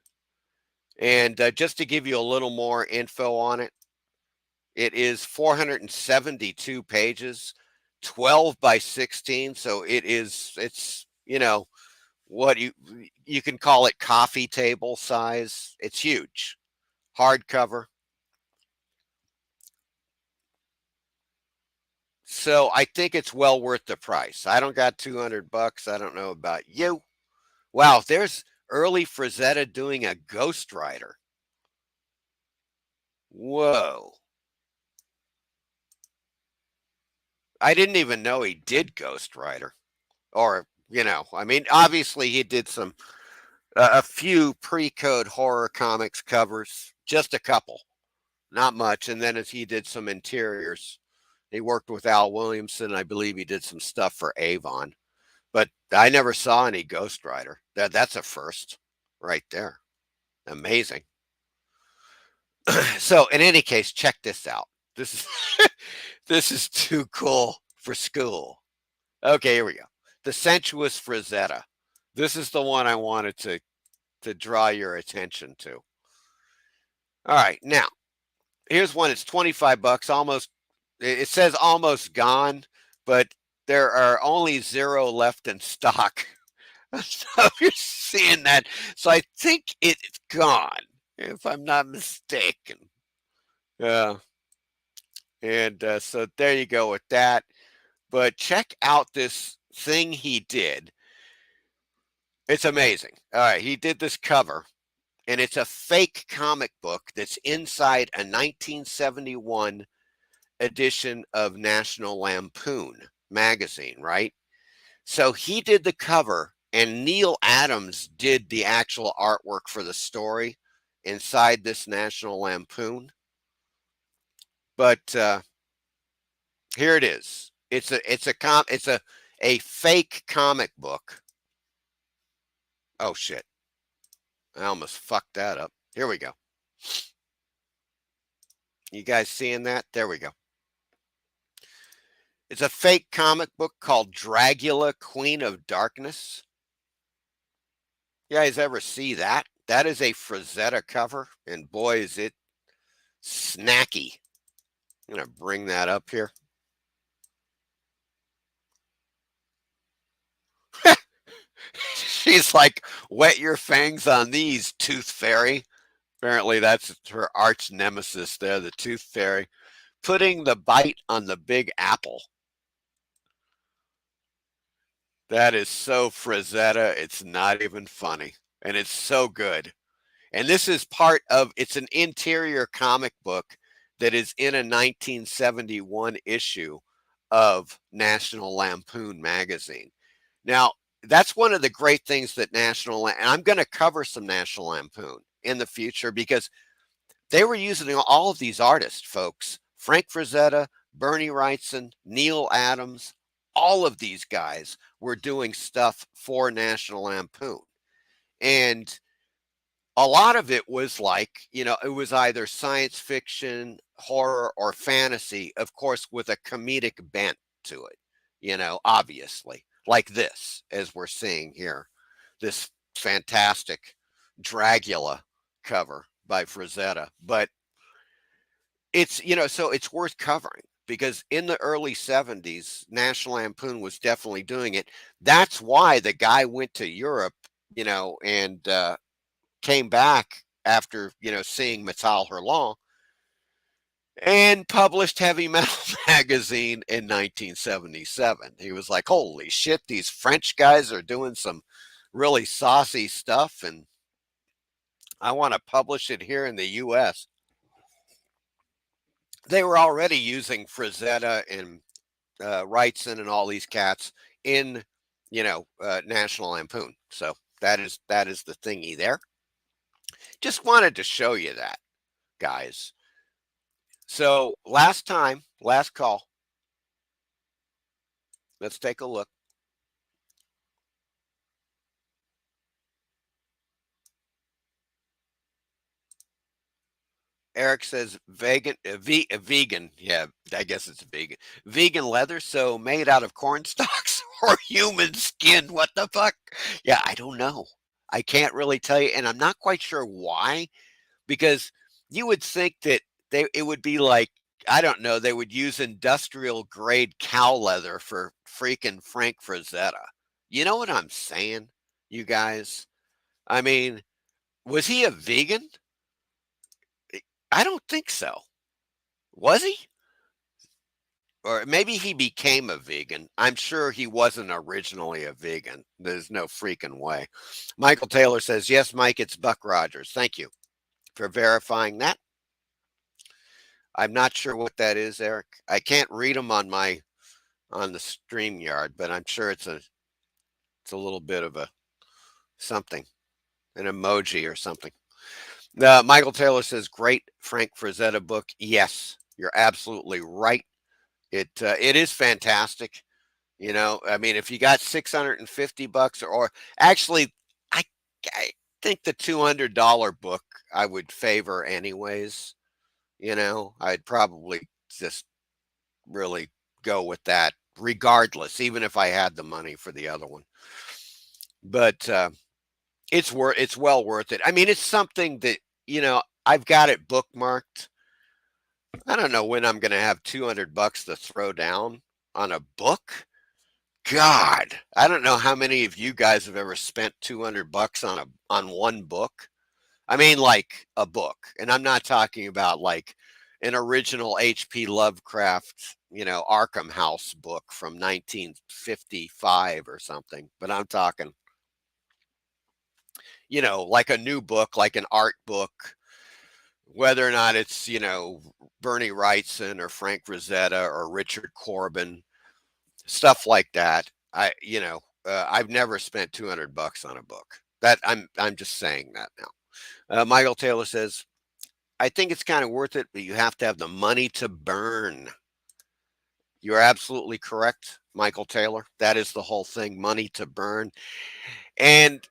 And just to give you a little more info on it, it is 472 pages, 12 by 16. So it's, you know, what you can call it coffee table size. It's huge. Hardcover. So I think it's well worth the price. I don't got $200. I don't know about you. Wow, there's early Frazetta doing a Ghost Rider. Whoa. I didn't even know he did Ghost Rider. Or, you know, I mean, obviously he did some, a few pre-code horror comics covers, just a couple, not much. And then as he did some interiors, he worked with Al Williamson. I believe he did some stuff for Avon. But I never saw any Ghost Rider. That's a first right there. Amazing. So in any case, check this out. This is this is too cool for school. Okay, here we go. The Sensuous Frazetta. This is the one I wanted to draw your attention to. All right, now here's one. It's $25. Almost. It says almost gone, but there are only 0 left in stock. So you're seeing that. So I think it's gone, if I'm not mistaken. And so there you go with that. But check out this thing he did. It's amazing. All right, he did this cover, and it's a fake comic book that's inside a 1971 edition of National Lampoon magazine, right? So he did the cover And Neil Adams did the actual artwork for the story inside this National Lampoon. But here it is. It's a fake comic book. Oh shit. I almost fucked that up. Here we go. You guys seeing that? There we go. It's a fake comic book called Dragula, Queen of Darkness. You guys ever see that? That is a Frazetta cover, and boy, is it snacky. I'm going to bring that up here. She's like, wet your fangs on these, Tooth Fairy. Apparently, that's her arch nemesis there, the Tooth Fairy. Putting the bite on the Big Apple. That is so Frazetta, it's not even funny. And it's so good. And this is part of, it's an interior comic book that is in a 1971 issue of National Lampoon magazine. Now, that's one of the great things that and I'm going to cover some National Lampoon in the future because they were using all of these artists, folks. Frank Frazetta, Bernie Wrightson, Neil Adams, all of these guys were doing stuff for National Lampoon. And a lot of it was like, it was either science fiction, horror, or fantasy, of course, with a comedic bent to it, obviously. Like this, as we're seeing here, this fantastic Dragula cover by Frazetta. But it's, so it's worth covering because in the early 70s, National Lampoon was definitely doing it. That's why the guy went to Europe, and came back after, seeing Metal Hurlant and published Heavy Metal magazine in 1977. He was like, holy shit, these French guys are doing some really saucy stuff, and I want to publish it here in the U.S. They were already using Frazetta and Wrightson and all these cats in, National Lampoon. So that is the thingy there. Just wanted to show you that, guys. So last call. Let's take a look. Eric says vegan. Yeah, I guess it's vegan. Vegan leather, so made out of corn stalks or human skin. What the fuck? Yeah, I don't know. I can't really tell you, and I'm not quite sure why, because you would think that it would be like, I don't know, they would use industrial grade cow leather for freaking Frank Frazetta. You know what I'm saying, you guys? I mean, was he a vegan? I don't think so. Was he? Or maybe he became a vegan. I'm sure he wasn't originally a vegan. There's no freaking way. Michael Taylor says, yes, Mike, it's Buck Rogers. Thank you for verifying that. I'm not sure what that is, Eric. I can't read them on the StreamYard, but I'm sure it's a little bit of a something, an emoji or something. Michael Taylor says, great Frank Frazetta book. Yes, you're absolutely right. It is fantastic. I mean, if you got $650 or actually, I think the $200 book I would favor anyways. I'd probably just really go with that regardless, even if I had the money for the other one. But it's well worth it. I mean, it's something that, I've got it bookmarked. I don't know when I'm going to have $200 to throw down on a book. God, I don't know how many of you guys have ever spent $200 on one book. I mean, like a book, and I'm not talking about like an original H.P. Lovecraft, Arkham House book from 1955 or something. But I'm talking, like a new book, like an art book, whether or not it's, Bernie Wrightson or Frank Frazetta or Richard Corbin, stuff like that. I've never spent $200 on a book. That I'm just saying that now. Michael Taylor says, I think it's kind of worth it, but you have to have the money to burn. You're absolutely correct, Michael Taylor. That is the whole thing, money to burn. And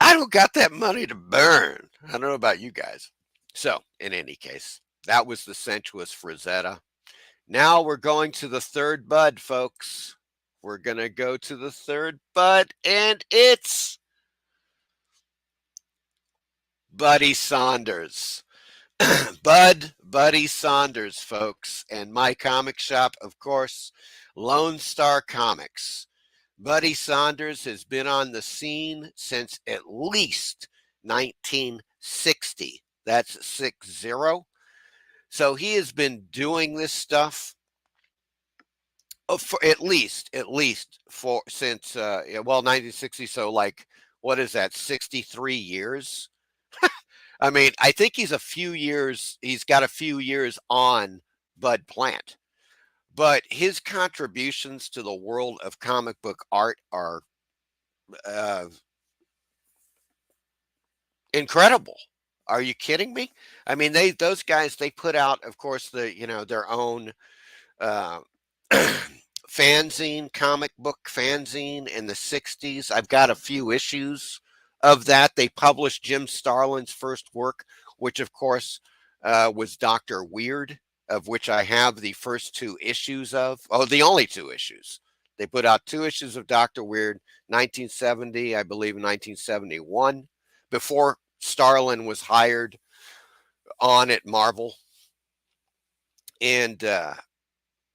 I don't got that money to burn. I don't know about you guys. So, in any case, that was the sensuous Frazetta. Now we're going to the third bud, folks. We're going to go to the third bud, and it's Buddy Saunders. Buddy Saunders, folks. And my comic shop, of course, Lone Star Comics. Buddy Saunders has been on the scene since at least 1960. That's 60. So he has been doing this stuff for at least for since 1960. So like, what is that? 63 years. I mean, I think he's got a few years on Bud Plant, but his contributions to the world of comic book art are incredible. Are you kidding me? I mean, those guys, they put out, of course, their own fanzine, comic book fanzine in the 60s. I've got a few issues of that. They published Jim Starlin's first work, which of course was Dr. Weird, of which I have the first 2 issues of. Oh, the only 2 issues. They put out 2 issues of Dr. Weird, 1970, I believe 1971, before Starlin was hired on at Marvel. And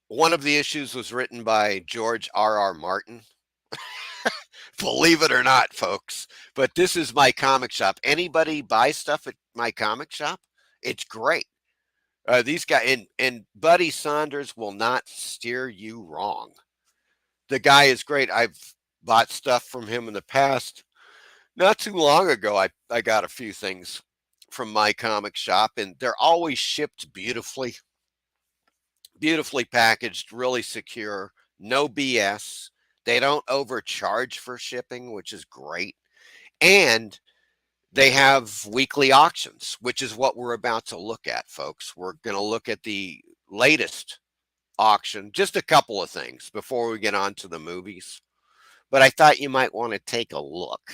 one of the issues was written by George R.R. Martin. Believe it or not, folks. But this is my comic shop. Anybody buy stuff at my comic shop? It's great. These guys, and Buddy Saunders will not steer you wrong. The guy is great. I've bought stuff from him in the past. Not too long ago, I got a few things from my comic shop, and they're always shipped beautifully packaged, really secure, no BS. They don't overcharge for shipping, which is great. And they have weekly auctions, which is what we're about to look at, folks. We're going to look at the latest auction, just a couple of things before we get on to the movies. But I thought you might want to take a look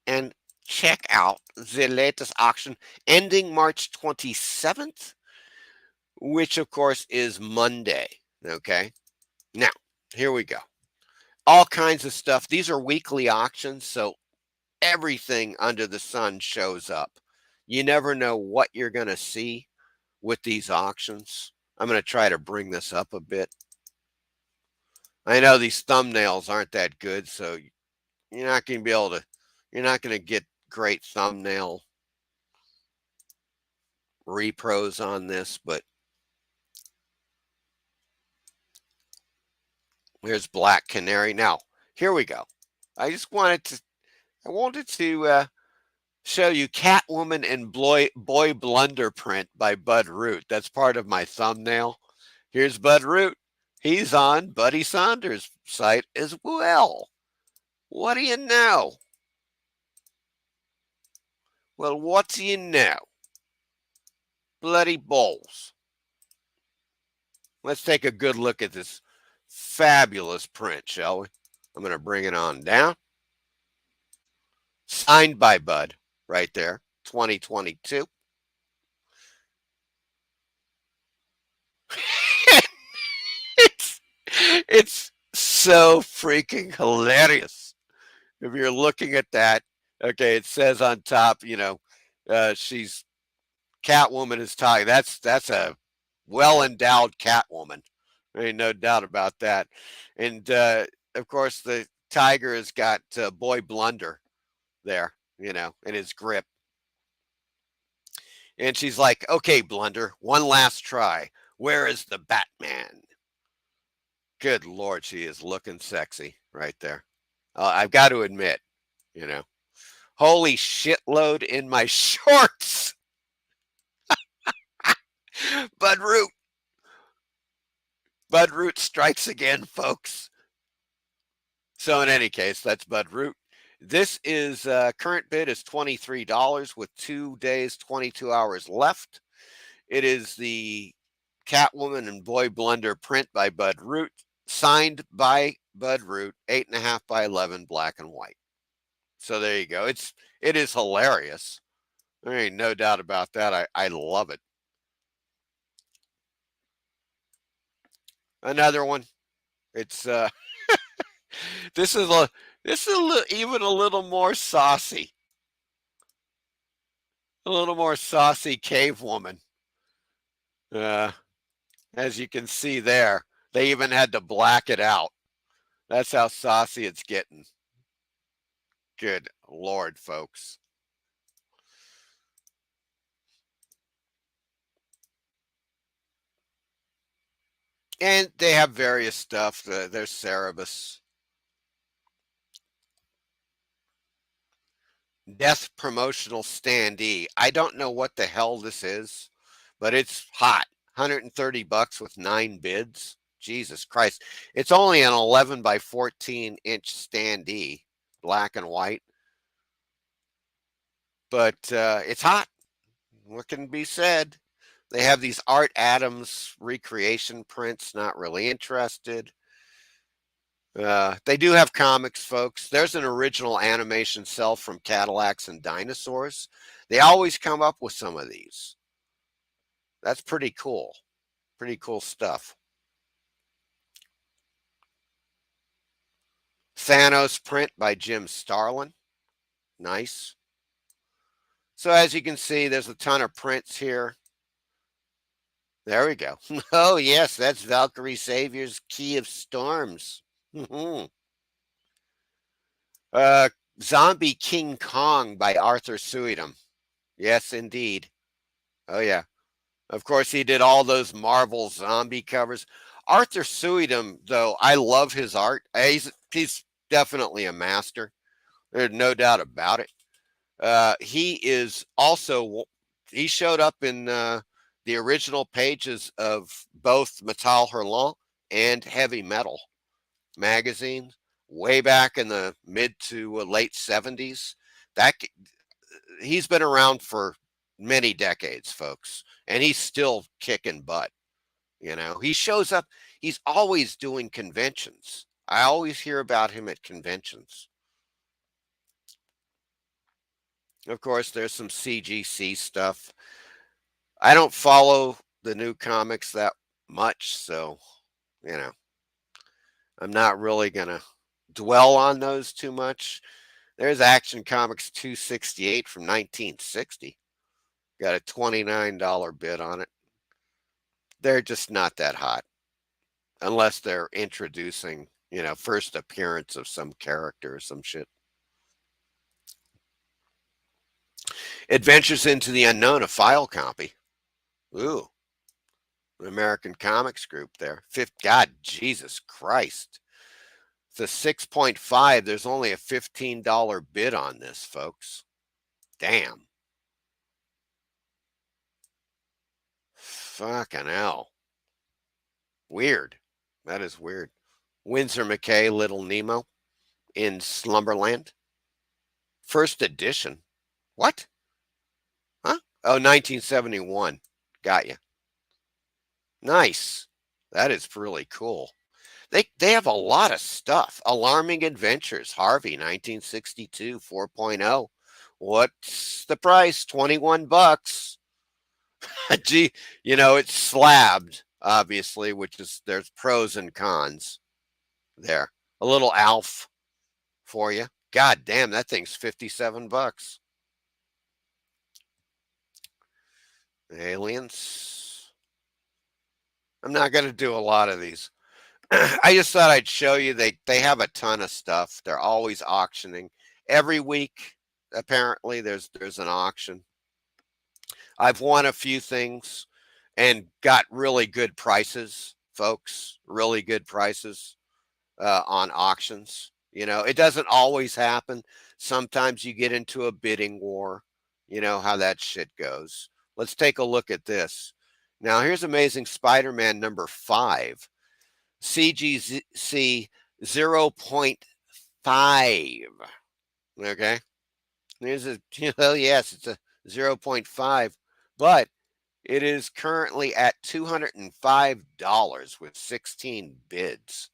and check out the latest auction ending March 27th, which of course is Monday. Okay. Now, here we go. All kinds of stuff. These are weekly auctions, so everything under the sun shows up. You never know what you're going to see with these auctions. I'm going to try to bring this up a bit. I know these thumbnails aren't that good, so you're not going to get great thumbnail repros on this, but here's Black Canary. Now, here we go. I wanted to show you Catwoman and Boy Blunder print by Bud Root. That's part of my thumbnail. Here's Bud Root. He's on Buddy Saunders' site as well. What do you know? Well, what do you know? Bloody balls. Let's take a good look at this fabulous print, shall we? I'm going to bring it on down. Signed by Bud, right there, 2022. It's so freaking hilarious. If you're looking at that, okay, it says on top, she's Catwoman is talking. That's a well-endowed Catwoman. There ain't no doubt about that. And of course, the tiger has got Boy Blunder there, in his grip. And she's like, okay, Blunder, one last try. Where is the Batman? Good Lord, she is looking sexy right there. I've got to admit, holy shitload in my shorts. Bud Root strikes again, folks. So in any case, that's Bud Root. This is current bid is $23 with 2 days, 22 hours left. It is the Catwoman and Boy Blender print by Bud Root, signed by Bud Root, 8.5 by 11, black and white. So there you go. It is hilarious. There ain't no doubt about that. I love it. Another one. It's this is even a little more saucy. A little more saucy cave woman. As you can see there, they even had to black it out. That's how saucy it's getting. Good Lord, folks. And they have various stuff. There's Cerebus. Death promotional standee. I don't know what the hell this is, but it's hot. $130 with 9 bids. Jesus Christ. It's only an 11 by 14 inch standee, black and white. But it's hot. What can be said? They have these Art Adams recreation prints. Not really interested. They do have comics, folks. There's an original animation cell from Cadillacs and Dinosaurs. They always come up with some of these. That's pretty cool. Pretty cool stuff. Thanos print by Jim Starlin. Nice. So as you can see, there's a ton of prints here. There we go. Oh, yes, that's Valkyrie Savior's Key of Storms. Zombie King Kong by Arthur Suydam. Yes, indeed. Oh, yeah. Of course, he did all those Marvel zombie covers. Arthur Suydam, though, I love his art. He's definitely a master. There's no doubt about it. He is also, he showed up in the original pages of both Metal Hurlant and Heavy Metal magazine way back in the mid to late 70s. He's been around for many decades, folks, and he's still kicking butt. You know, he shows up. He's always doing conventions. I always hear about him at conventions. Of course, there's some CGC stuff. I don't follow the new comics that much, so, you know, I'm not really going to dwell on those too much. There's Action Comics 268 from 1960. Got a $29 bid on it. They're just not that hot unless they're introducing, you know, first appearance of some character or some shit. Adventures into the Unknown, a file copy. Ooh. An American Comics Group there. God, Jesus Christ. It's a 6.5. There's only a $15 bid on this, folks. Damn. Fucking hell. Weird. That is weird. Winsor McKay, Little Nemo in Slumberland. First edition. What? Huh? Oh, 1971. Got you. Nice. That is really cool. They have a lot of stuff. Alarming Adventures, Harvey, 1962, 4.0. What's the price? $21. Gee, you know, it's slabbed, obviously, which is, there's pros and cons there. A little Alf for you. God damn, that thing's $57. Aliens. I'm not going to do a lot of these. I just thought I'd show you they have a ton of stuff. They're always auctioning. Every week, apparently, there's an auction. I've won a few things and got really good prices, folks. Really good prices on auctions. You know, it doesn't always happen. Sometimes you get into a bidding war. You know how that shit goes. Let's take a look at this. Now, here's Amazing Spider-Man number 5. CGC 0.3 Okay. There's a, well, yes, it's a 0.5, but it is currently at $205 with 16 bids.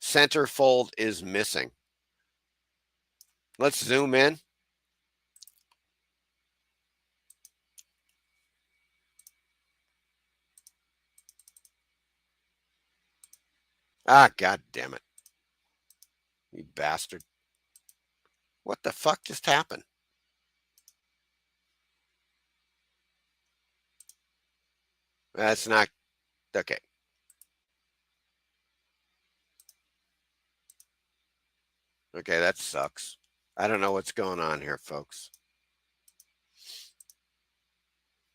Centerfold is missing. Let's zoom in. Ah, God damn it. You bastard. What the fuck just happened? That's not, okay. Okay, that sucks. I don't know what's going on here, folks.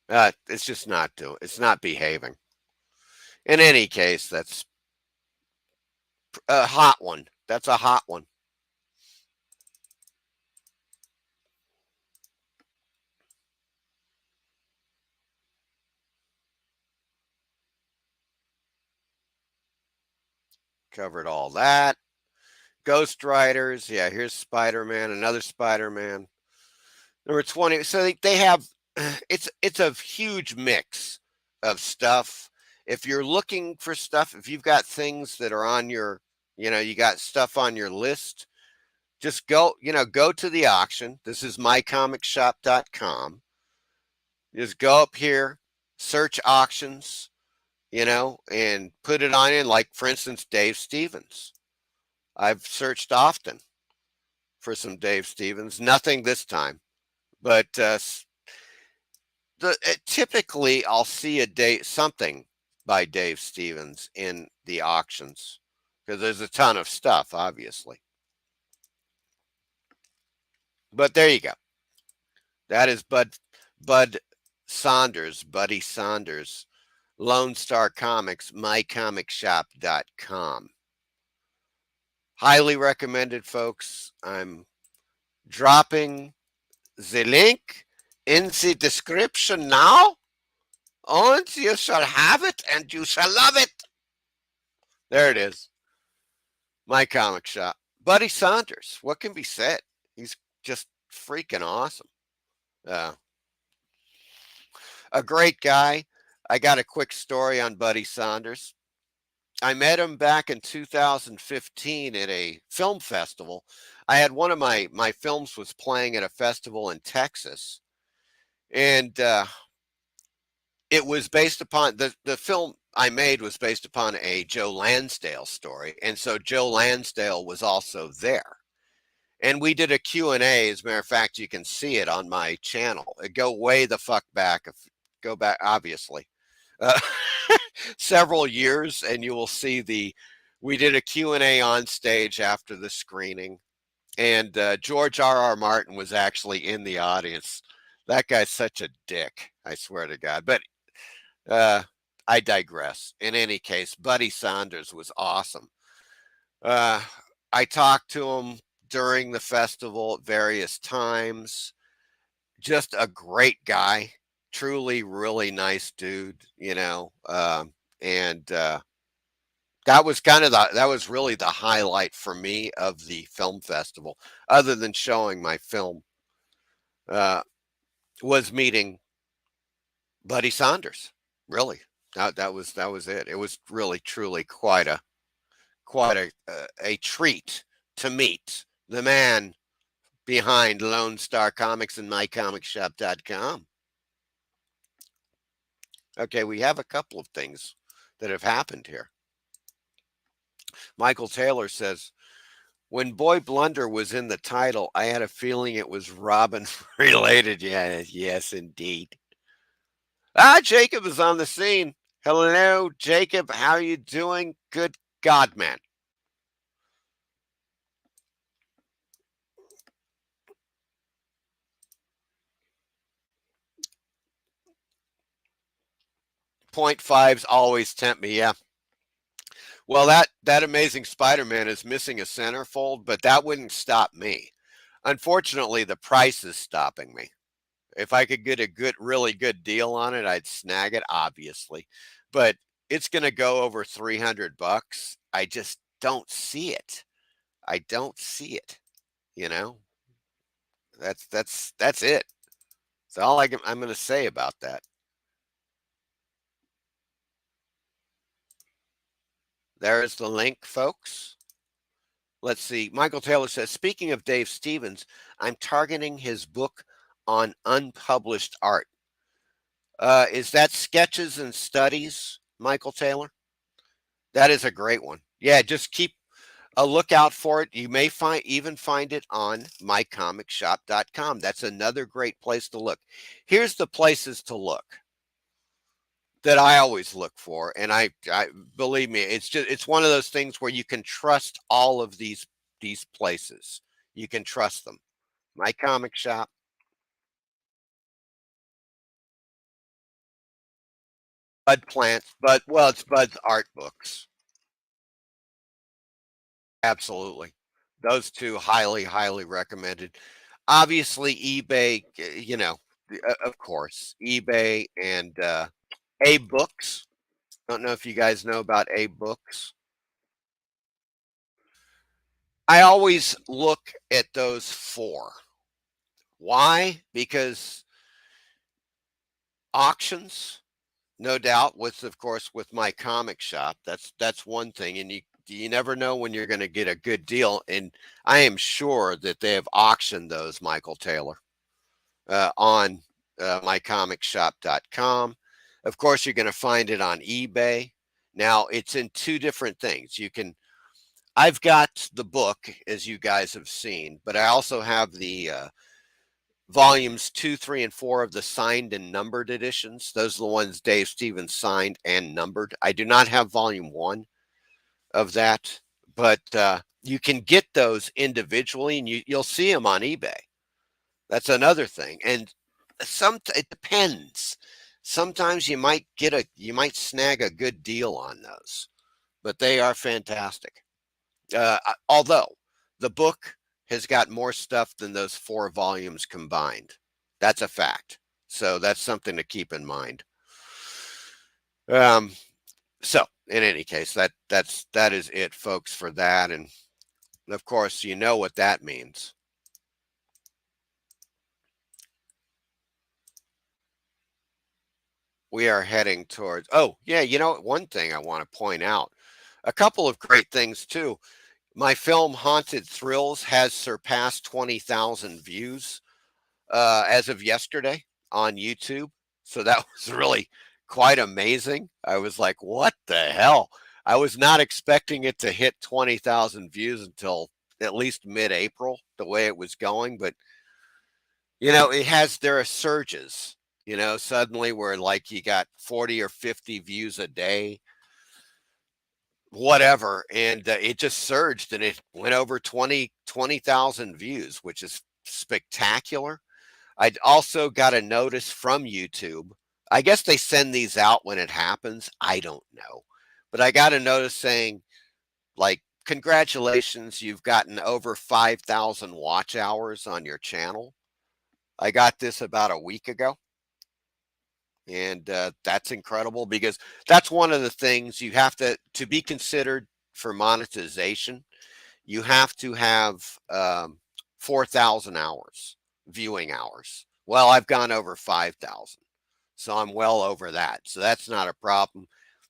It's just not doing, it's not behaving. In any case, that's a hot one. That's a hot one. Covered all that. Ghost Riders. Yeah, here's Spider-Man, another Spider-Man. Number 20. So they have, it's a huge mix of stuff. If you're looking for stuff, if you've got things that are on your, you got stuff on your list, just go, go to the auction. This is mycomicshop.com. Just go up here, search auctions, and put it on in, like, for instance, Dave Stevens. I've searched often for some Dave Stevens. Nothing this time, but typically I'll see something by Dave Stevens in the auctions because there's a ton of stuff, obviously. But there you go. That is Buddy Saunders, Lone Star Comics, mycomicshop.com. Highly recommended, folks. I'm dropping the link in the description now, and you shall have it, and you shall love it. There it is. My Comic Shop. Buddy Saunders. What can be said? He's just freaking awesome. A great guy. I got a quick story on Buddy Saunders. I met him back in 2015 at a film festival. I had one of my films was playing at a festival in Texas. And it was based upon, the film I made was based upon a Joe Lansdale story. And so Joe Lansdale was also there. And we did a Q&A. As a matter of fact, you can see it on my channel. Go way the fuck back. Go back, obviously. Several years, and you will see we did a Q&A on stage after the screening, and George R.R. Martin was actually in the audience. That guy's such a dick, I swear to God. But I digress. In any case, Buddy Saunders was awesome. I talked to him during the festival at various times. Just a great guy. Truly, really nice dude, and that was that was really the highlight for me of the film festival, other than showing my film, was meeting Buddy Saunders. Really, that was it. It was really, truly quite a treat to meet the man behind Lone Star Comics and mycomicshop.com. Okay, we have a couple of things that have happened here. Michael Taylor says, when Boy Blunder was in the title, I had a feeling it was Robin related. Yeah, yes, indeed. Jacob is on the scene. Hello, Jacob. How are you doing? Good God, man. .5s always tempt me, yeah. Well, that Amazing Spider-Man is missing a centerfold, but that wouldn't stop me. Unfortunately, the price is stopping me. If I could get a really good deal on it, I'd snag it, obviously. But it's going to go over $300. I just don't see it. I don't see it. You know, that's it. That's all I'm going to say about that. There's the link, folks. Let's see. Michael Taylor says, speaking of Dave Stevens, I'm targeting his book on unpublished art. Is that Sketches and Studies, Michael Taylor? That is a great one. Yeah, just keep a lookout for it. You may even find it on mycomicshop.com. That's another great place to look. Here's the places to look that I always look for, and I believe me, it's one of those things where you can trust all of these places. You can trust them. My Comic Shop. Bud Plants, it's Bud's art books. Absolutely. Those two highly recommended. Obviously eBay, of course, eBay and A Books. Don't know if you guys know about A Books. I always look at those four. Why? Because auctions, no doubt, of course with my comic shop, that's one thing, and you never know when you're going to get a good deal, and I am sure that they have auctioned those, Michael Taylor, on mycomicshop.com. Of course, you're going to find it on eBay. Now, it's in two different things. I've got the book, as you guys have seen, but I also have the volumes 2, 3, and 4 of the signed and numbered editions. Those are the ones Dave Stevens signed and numbered. I do not have volume 1 of that, but you can get those individually, and you'll see them on eBay. That's another thing. And it depends. Sometimes you might snag a good deal on those, but they are fantastic. Although the book has got more stuff than those 4 volumes combined. That's a fact. So that's something to keep in mind. So in any case, that is it, folks, for that. And of course, you know what that means. We are heading towards, one thing I want to point out, a couple of great things too. My film Haunted Thrills has surpassed 20,000 views as of yesterday on YouTube. So that was really quite amazing. I was like, what the hell? I was not expecting it to hit 20,000 views until at least mid-April, the way it was going. But, there are surges, suddenly where like you got 40 or 50 views a day, whatever. And it just surged and it went over 20,000 views, which is spectacular. I also got a notice from YouTube. I guess they send these out when it happens. I don't know. But I got a notice saying, like, congratulations, you've gotten over 5,000 watch hours on your channel. I got this about a week ago. And that's incredible, because that's one of the things you have to be considered for monetization. You have to have 4,000 hours, viewing hours. Well, I've gone over 5,000, so I'm well over that. So that's not a problem.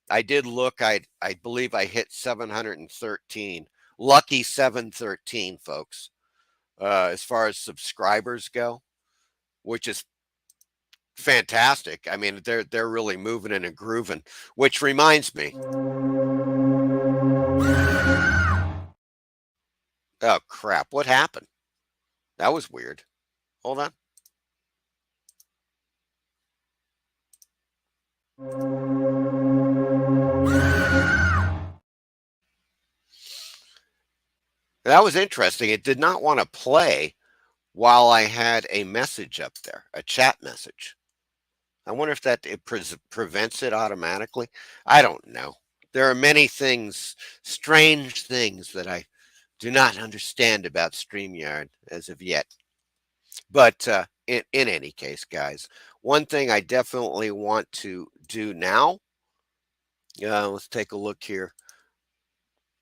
I did look, I believe I hit 713, lucky 713, folks, as far as subscribers go, which is fantastic. I mean, they're really moving and grooving, which reminds me. Oh, crap. What happened? That was weird. Hold on. That was interesting. It did not want to play while I had a message up there, a chat message. I wonder if it prevents it automatically. I don't know. There are many things, strange things, that I do not understand about StreamYard as of yet. But in any case, guys, one thing I definitely want to do now, let's take a look here.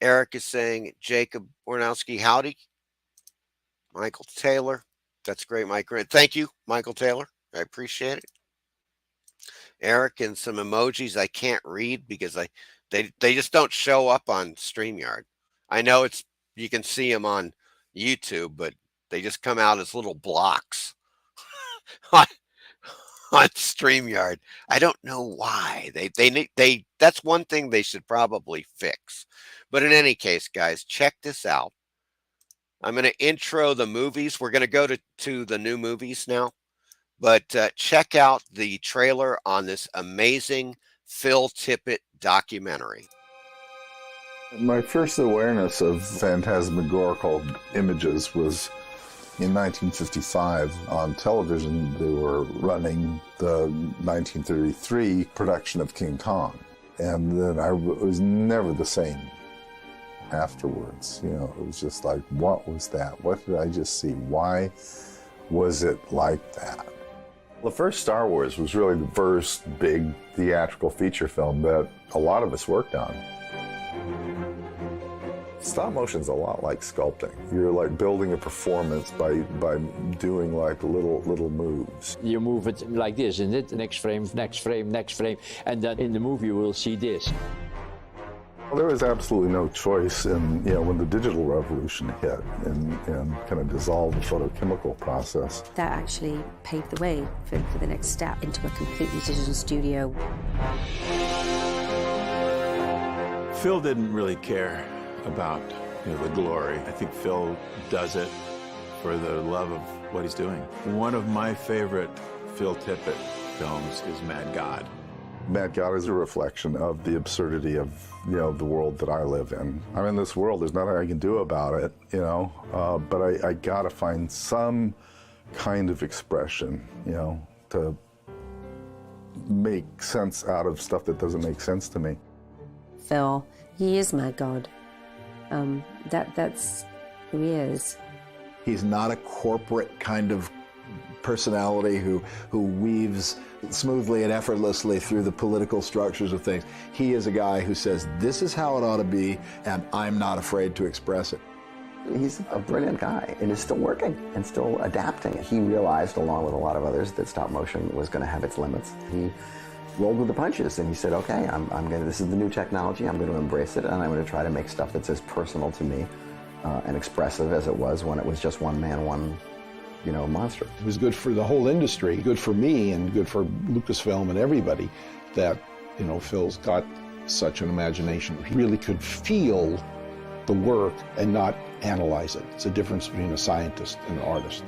Eric is saying, Jacob Ornowski, howdy. Michael Taylor, that's great, Mike. Thank you, Michael Taylor. I appreciate it. Eric, and some emojis I can't read because they just don't show up on StreamYard. I know you can see them on YouTube, but they just come out as little blocks on StreamYard. I don't know why. They that's one thing they should probably fix. But in any case, guys, check this out. I'm going to intro the movies. We're going to go to the new movies now. But check out the trailer on this amazing Phil Tippett documentary. My first awareness of phantasmagorical images was in 1955 on television. They were running the 1933 production of King Kong. And then I was never the same afterwards. You know, it was just like, what was that? What did I just see? Why was it like that? The first Star Wars was really the first big theatrical feature film that a lot of us worked on. Stop motion's a lot like sculpting. You're like building a performance by doing like little moves. You move it like this, isn't it? Next frame, next frame, next frame. And then in the movie you will see this. Well, there was absolutely no choice in, when the digital revolution hit and kind of dissolved the photochemical process. That actually paved the way for the next step into a completely digital studio. Phil didn't really care about the glory. I think Phil does it for the love of what he's doing. One of my favorite Phil Tippett films is Mad God. Mad God is a reflection of the absurdity of the world that I live in. I'm in this world. There's nothing I can do about it, but I gotta find some kind of expression, to make sense out of stuff that doesn't make sense to me. Phil, he is my God. That's who he is. He's not a corporate kind of personality who weaves smoothly and effortlessly through the political structures of things. He is a guy who says, this is how it ought to be, and I'm not afraid to express it. He's a brilliant guy and is still working and still adapting. He realized, along with a lot of others, that stop motion was going to have its limits. He rolled with the punches and he said, okay, this is the new technology, I'm going to embrace it, and I'm going to try to make stuff that's as personal to me and expressive as it was when it was just one man, one monster. It was good for the whole industry, good for me and good for Lucasfilm and everybody that, Phil's got such an imagination. He really could feel the work and not analyze it. It's a difference between a scientist and an artist.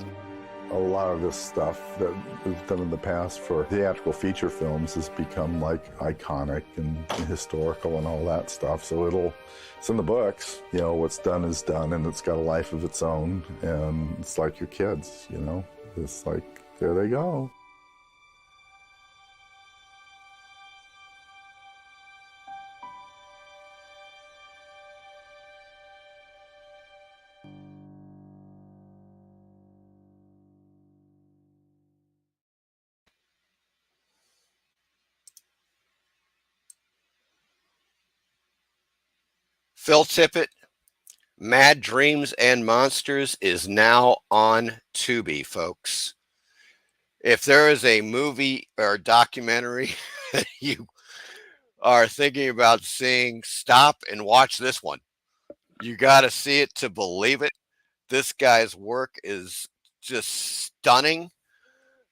A lot of this stuff that we've done in the past for theatrical feature films has become like iconic and historical and all that stuff. So it's in the books. What's done is done, and it's got a life of its own. And it's like your kids, It's like, there they go. Phil Tippett, Mad Dreams and Monsters is now on Tubi, folks. If there is a movie or documentary that you are thinking about seeing, stop and watch this one. You got to see it to believe it. This guy's work is just stunning.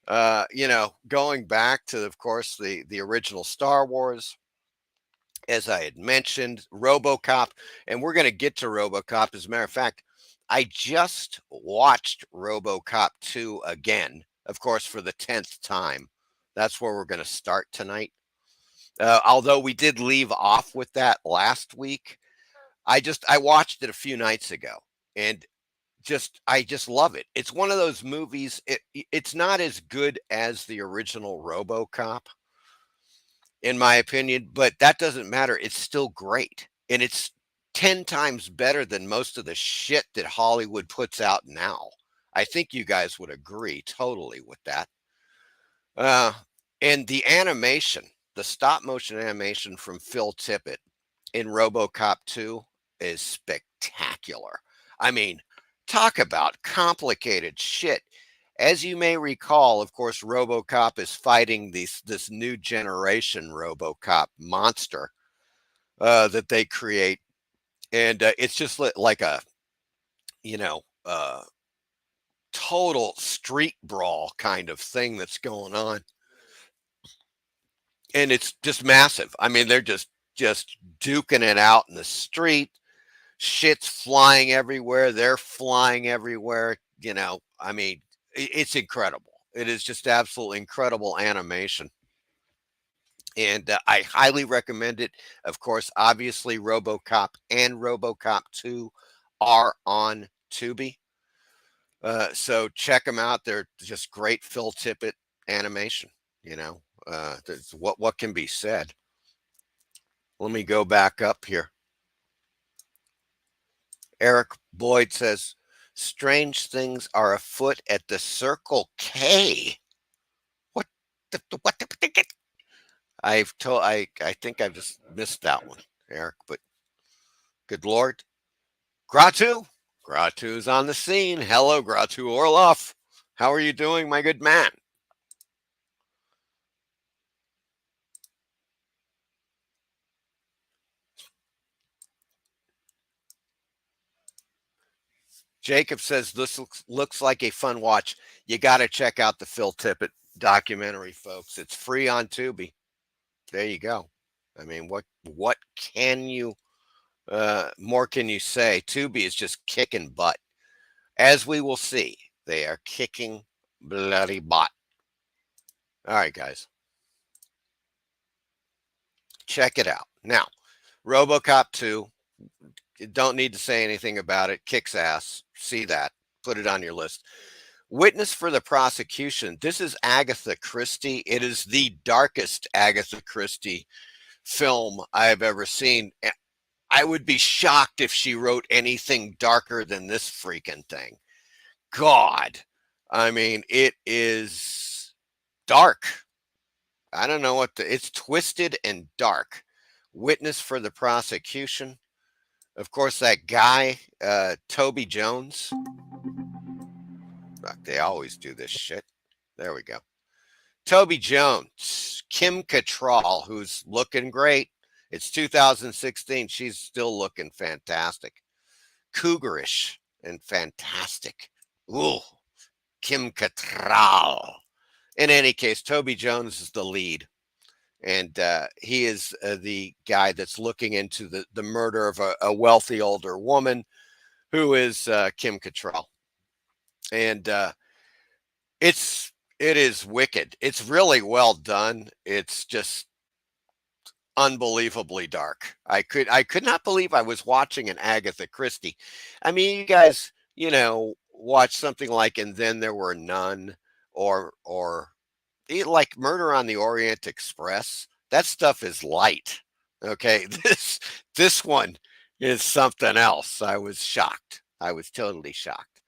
Going back to, of course, the original Star Wars, as I had mentioned, ROBOCOP, and we're going to get to ROBOCOP. As a matter of fact, I just watched ROBOCOP 2 again, of course, for the 10th time. That's where we're going to start tonight. Although we did leave off with that last week, I watched it a few nights ago, and I just love it. It's one of those movies. It's not as good as the original ROBOCOP, in my opinion, but that doesn't matter. It's still great. And it's 10 times better than most of the shit that Hollywood puts out now. I think you guys would agree totally with that. And the animation, the stop motion animation from Phil Tippett in ROBOCOP 2 is spectacular. I mean, talk about complicated shit. As you may recall, of course, RoboCop is fighting this new generation RoboCop monster that they create, and it's just like a, you know, total street brawl kind of thing that's going on, and it's just massive. I mean, they're just duking it out in the street. Shit's flying everywhere. They're flying everywhere. You know, I mean, it's incredible. It is just absolutely incredible animation. And I highly recommend it. Of course, obviously, RoboCop and RoboCop 2 are on Tubi. So check them out. They're just great Phil Tippett animation. You know, what can be said? Let me go back up here. Eric Boyd says, strange things are afoot at the Circle K. What I think I've just missed that one, Eric, but good Lord. Gratu's on the scene. Hello, Gratu Orloff. How are you doing, my good man? Jacob says this looks like a fun watch. You got to check out the Phil Tippett documentary, folks. It's free on Tubi. There you go. I mean, what can you more can you say? Tubi is just kicking butt. As we will see, they are kicking bloody butt. All right, guys. Check it out. Now, RoboCop 2, you don't need to say anything about it. Kicks ass. See that. Put it on your list. Witness for the Prosecution. This is Agatha Christie. It is the darkest Agatha Christie film I've ever seen. I would be shocked if she wrote anything darker than this freaking thing. God. I mean, it is dark. I don't know it's twisted and dark. Witness for the Prosecution. Of course, that guy, Toby Jones. They always do this shit. There we go. Toby Jones, Kim Cattrall, who's looking great. It's 2016. She's still looking fantastic. Cougarish and fantastic. Ooh, Kim Cattrall. In any case, Toby Jones is the lead. And he is the guy that's looking into the murder of a wealthy older woman who is Kim Cattrall. And it is wicked. It's really well done. It's just unbelievably dark. I could not believe I was watching an Agatha Christie. I mean, you guys, watch something like And Then There Were None or like Murder on the Orient Express. That stuff is light. Okay, this one is something else. I was shocked. I was totally shocked.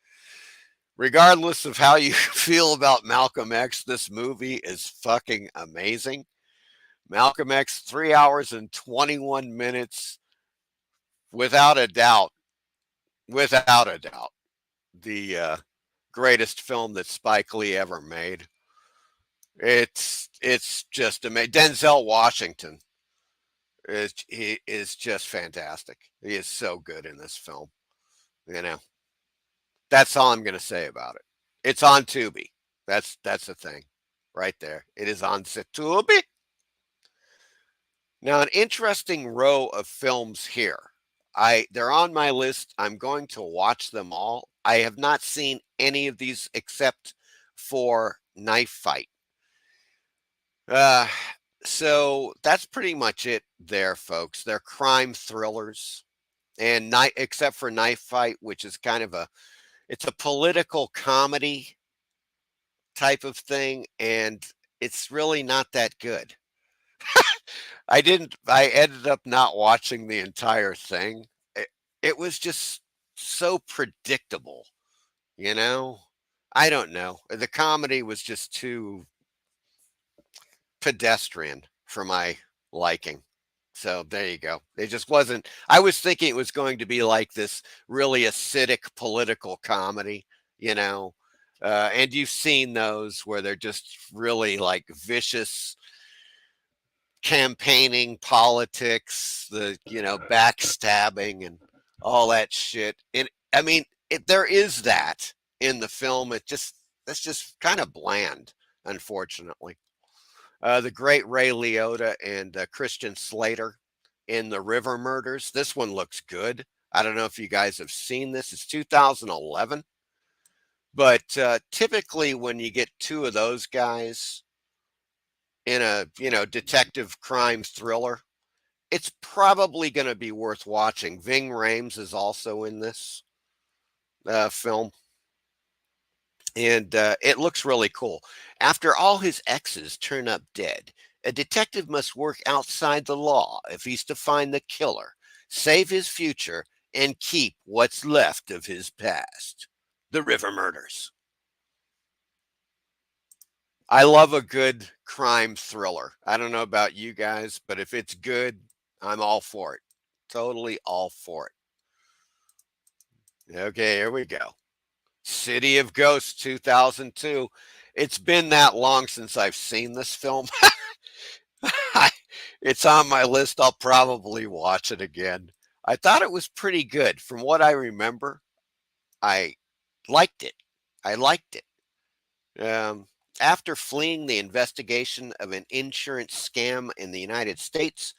Regardless of how you feel about Malcolm X, this movie is fucking amazing. Malcolm X, 3 hours and 21 minutes, without a doubt, the greatest film that Spike Lee ever made. It's just amazing. Denzel Washington he is just fantastic. He is so good in this film. That's all I'm going to say about it. It's on Tubi. That's the thing right there. It is on Tubi. Now, an interesting row of films here. They're on my list. I'm going to watch them all. I have not seen any of these except for Knife Fight. So that's pretty much it there, folks. They're crime thrillers. And except for Knife Fight, which is kind of it's a political comedy type of thing, and it's really not that good. I ended up not watching the entire thing. It was just so predictable, I don't know. The comedy was just too pedestrian for my liking. So there you go. It just wasn't. I was thinking it was going to be like this really acidic political comedy, you know. And you've seen those where they're just really like vicious campaigning politics, the backstabbing and all that shit. And I mean, there is that in the film. That's just kind of bland, unfortunately. The great Ray Liotta and Christian Slater in The River Murders. This one looks good. I don't know if you guys have seen this. It's 2011. But typically when you get two of those guys in a, detective crime thriller, it's probably going to be worth watching. Ving Rhames is also in this film. And it looks really cool. After all his exes turn up dead, a detective must work outside the law if he's to find the killer, save his future, and keep what's left of his past. The River Murders. I love a good crime thriller. I don't know about you guys, but if it's good, I'm all for it. Totally all for it. Okay, here we go. City of Ghosts, 2002. It's been that long since I've seen this film. It's on my list. I'll probably watch it again. I thought it was pretty good. From what I remember, I liked it. After fleeing the investigation of an insurance scam in the United States,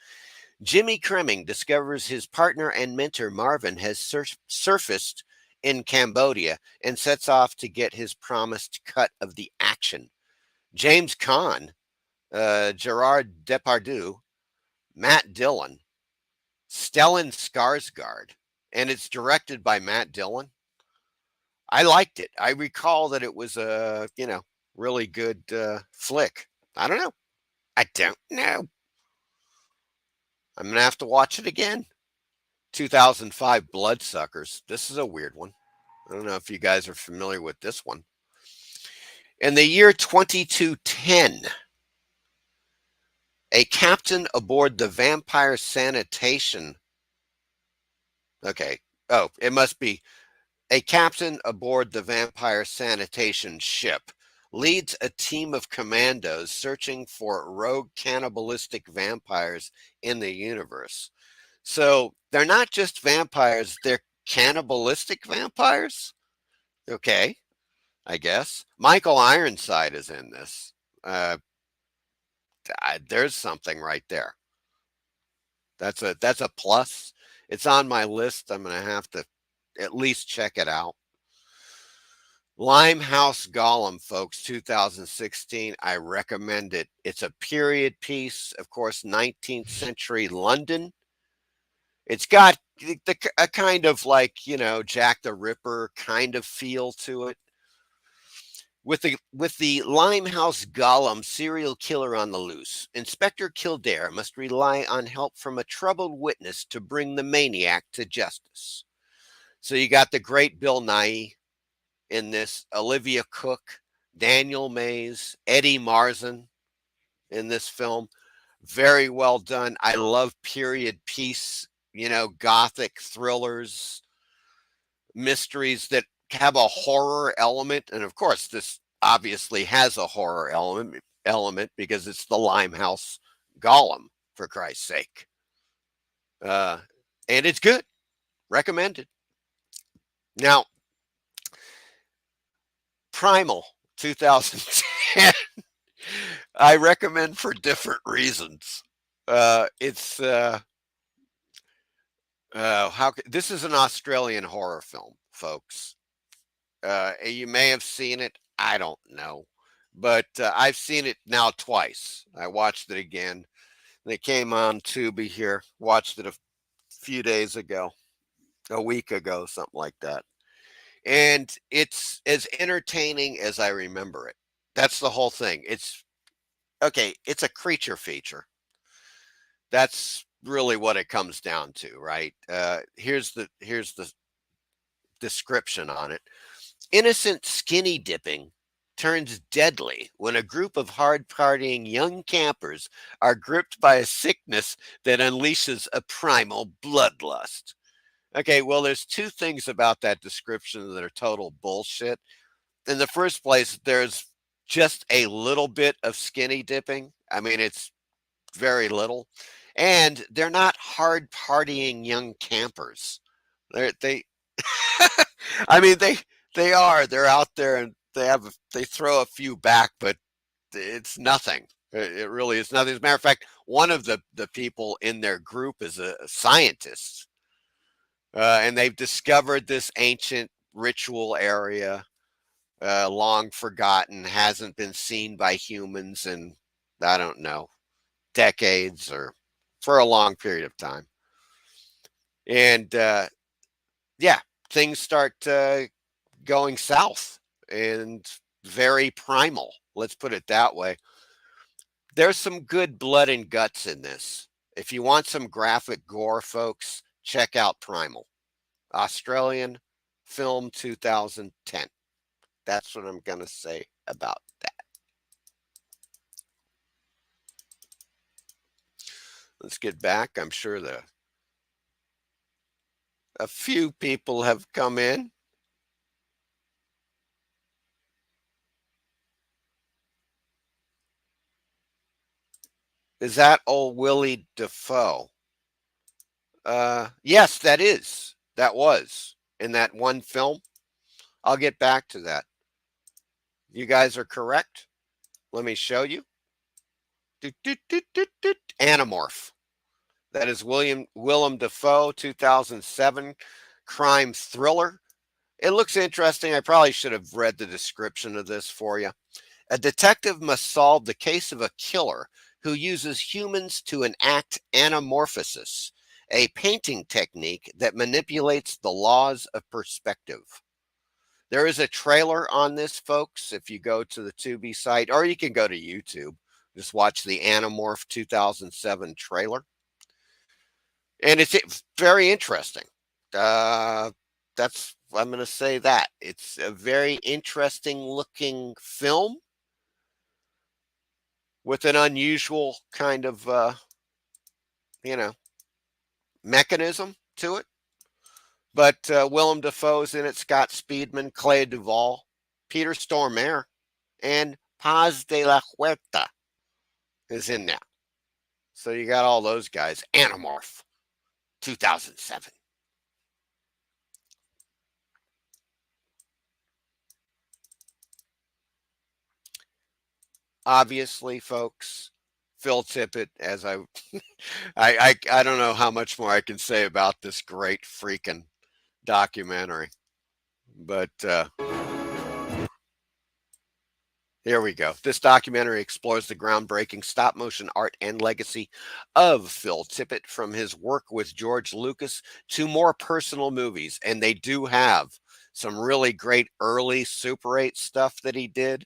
Jimmy Cremming discovers his partner and mentor Marvin has surfaced in Cambodia and sets off to get his promised cut of the action. James Caan, Gerard Depardieu, Matt Dillon, Stellan Skarsgård, and it's directed by Matt Dillon. I liked it. I recall that it was a, really good flick. I don't know. I'm going to have to watch it again. 2005 Bloodsuckers. This is a weird one. I don't know if you guys are familiar with this one. In the year 2210, a captain aboard the Vampire Sanitation. Okay. Oh, it must be a captain aboard the Vampire Sanitation ship leads a team of commandos searching for rogue cannibalistic vampires in the universe. So they're not just vampires, they're cannibalistic vampires? Okay, I guess. Michael Ironside is in this. There's something right there. That's a plus. It's on my list. I'm going to have to at least check it out. Limehouse Golem, folks, 2016. I recommend it. It's a period piece, of course, 19th century London. It's got a kind of like, Jack the Ripper kind of feel to it. With the Limehouse Golem serial killer on the loose, Inspector Kildare must rely on help from a troubled witness to bring the maniac to justice. So you got the great Bill Nighy in this, Olivia Cook, Daniel Mays, Eddie Marsan in this film. Very well done. I love period piece, gothic thrillers, mysteries that have a horror element. And of course, this obviously has a horror element because it's the Limehouse Golem, for Christ's sake. And it's good. Recommended. Now, Primal, 2010. I recommend for different reasons. This is an Australian horror film, folks. You may have seen it. I don't know. But I've seen it now twice. I watched it again. It came on Tubi here. Watched it a few days ago. A week ago, something like that. And it's as entertaining as I remember it. That's the whole thing. It's a creature feature. That's really what it comes down to, right? Here's the description on it. Innocent skinny dipping turns deadly when a group of hard-partying young campers are gripped by a sickness that unleashes a primal bloodlust. Okay, well, there's two things about that description that are total bullshit. In the first place, there's just a little bit of skinny dipping. I mean, it's very little. And they're not hard partying young campers. They I mean they are. They're out there and they throw a few back, but it's nothing. It really is nothing. As a matter of fact, one of the people in their group is a scientist. And they've discovered this ancient ritual area, long forgotten, hasn't been seen by humans in, I don't know, decades or for a long period of time. And yeah, things start going south and very primal. Let's put it that way. There's some good blood and guts in this. If you want some graphic gore, folks, check out Primal. Australian film 2010. That's what I'm going to say about that. Let's get back. I'm sure a few people have come in. Is that old Willie Defoe? Yes, that is. That was in that one film. I'll get back to that. You guys are correct. Let me show you. Animorph. That is Willem Dafoe, 2007 crime thriller. It looks interesting. I probably should have read the description of this for you. A detective must solve the case of a killer who uses humans to enact anamorphosis, a painting technique that manipulates the laws of perspective. There is a trailer on this, folks, if you go to the Tubi site, or you can go to YouTube. Just watch the Animorph 2007 trailer. And it's very interesting. I'm going to say that. It's a very interesting looking film with an unusual kind of, mechanism to it. But Willem Dafoe's in it, Scott Speedman, Clea Duvall, Peter Stormare, and Paz de la Huerta is in there. So you got all those guys. Animorph, 2007. Obviously, folks, Phil Tippett, as I don't know how much more I can say about this great freaking documentary, but here we go. This documentary explores the groundbreaking stop-motion art and legacy of Phil Tippett, from his work with George Lucas to more personal movies, and they do have some really great early Super 8 stuff that he did.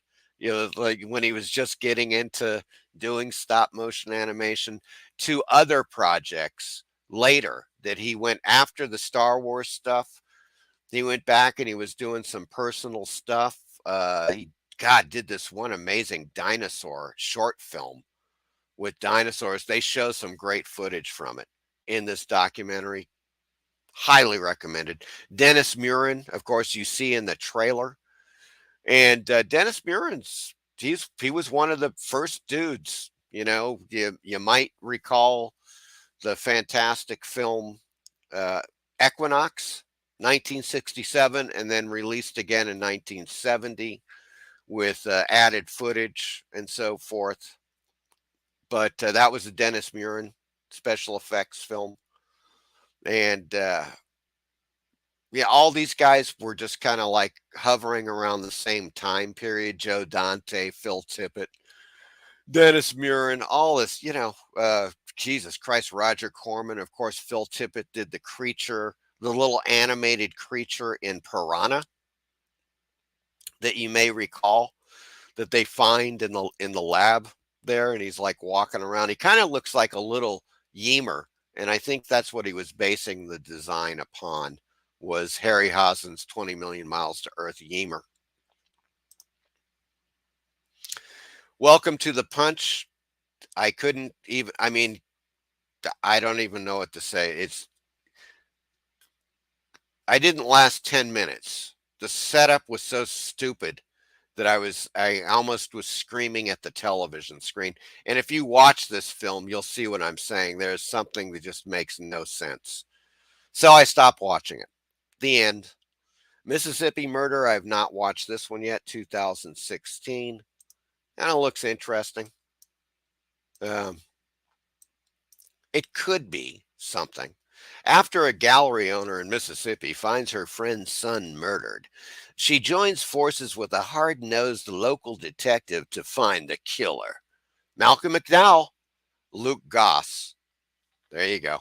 Like when he was just getting into doing stop motion animation, to other projects later that he went after the Star Wars stuff. He went back and he was doing some personal stuff. He did this one amazing dinosaur short film with dinosaurs. They show some great footage from it in this documentary. Highly recommended. Dennis Muren, of course, you see in the trailer. And Dennis Muren's, he was one of the first dudes. You might recall the fantastic film Equinox, 1967, and then released again in 1970 with added footage and so forth. But that was a Dennis Muren special effects film. And all these guys were just kind of like hovering around the same time period. Joe Dante, Phil Tippett, Dennis Muren, all this, Jesus Christ, Roger Corman. Of course, Phil Tippett did the creature, the little animated creature in Piranha that you may recall that they find in the lab there. And he's like walking around. He kind of looks like a little Ymir. And I think that's what he was basing the design upon, was Harryhausen's 20 Million Miles to Earth Ymir. Welcome to the Punch. I couldn't even, I mean, I don't even know what to say. I didn't last 10 minutes. The setup was so stupid that I almost was screaming at the television screen. And if you watch this film, you'll see what I'm saying. There's something that just makes no sense. So I stopped watching it. The end. Mississippi Murder, I've not watched this one yet, 2016. And it looks interesting. It could be something. After a gallery owner in Mississippi finds her friend's son murdered, she joins forces with a hard-nosed local detective to find the killer. Malcolm McDowell, Luke Goss. There you go.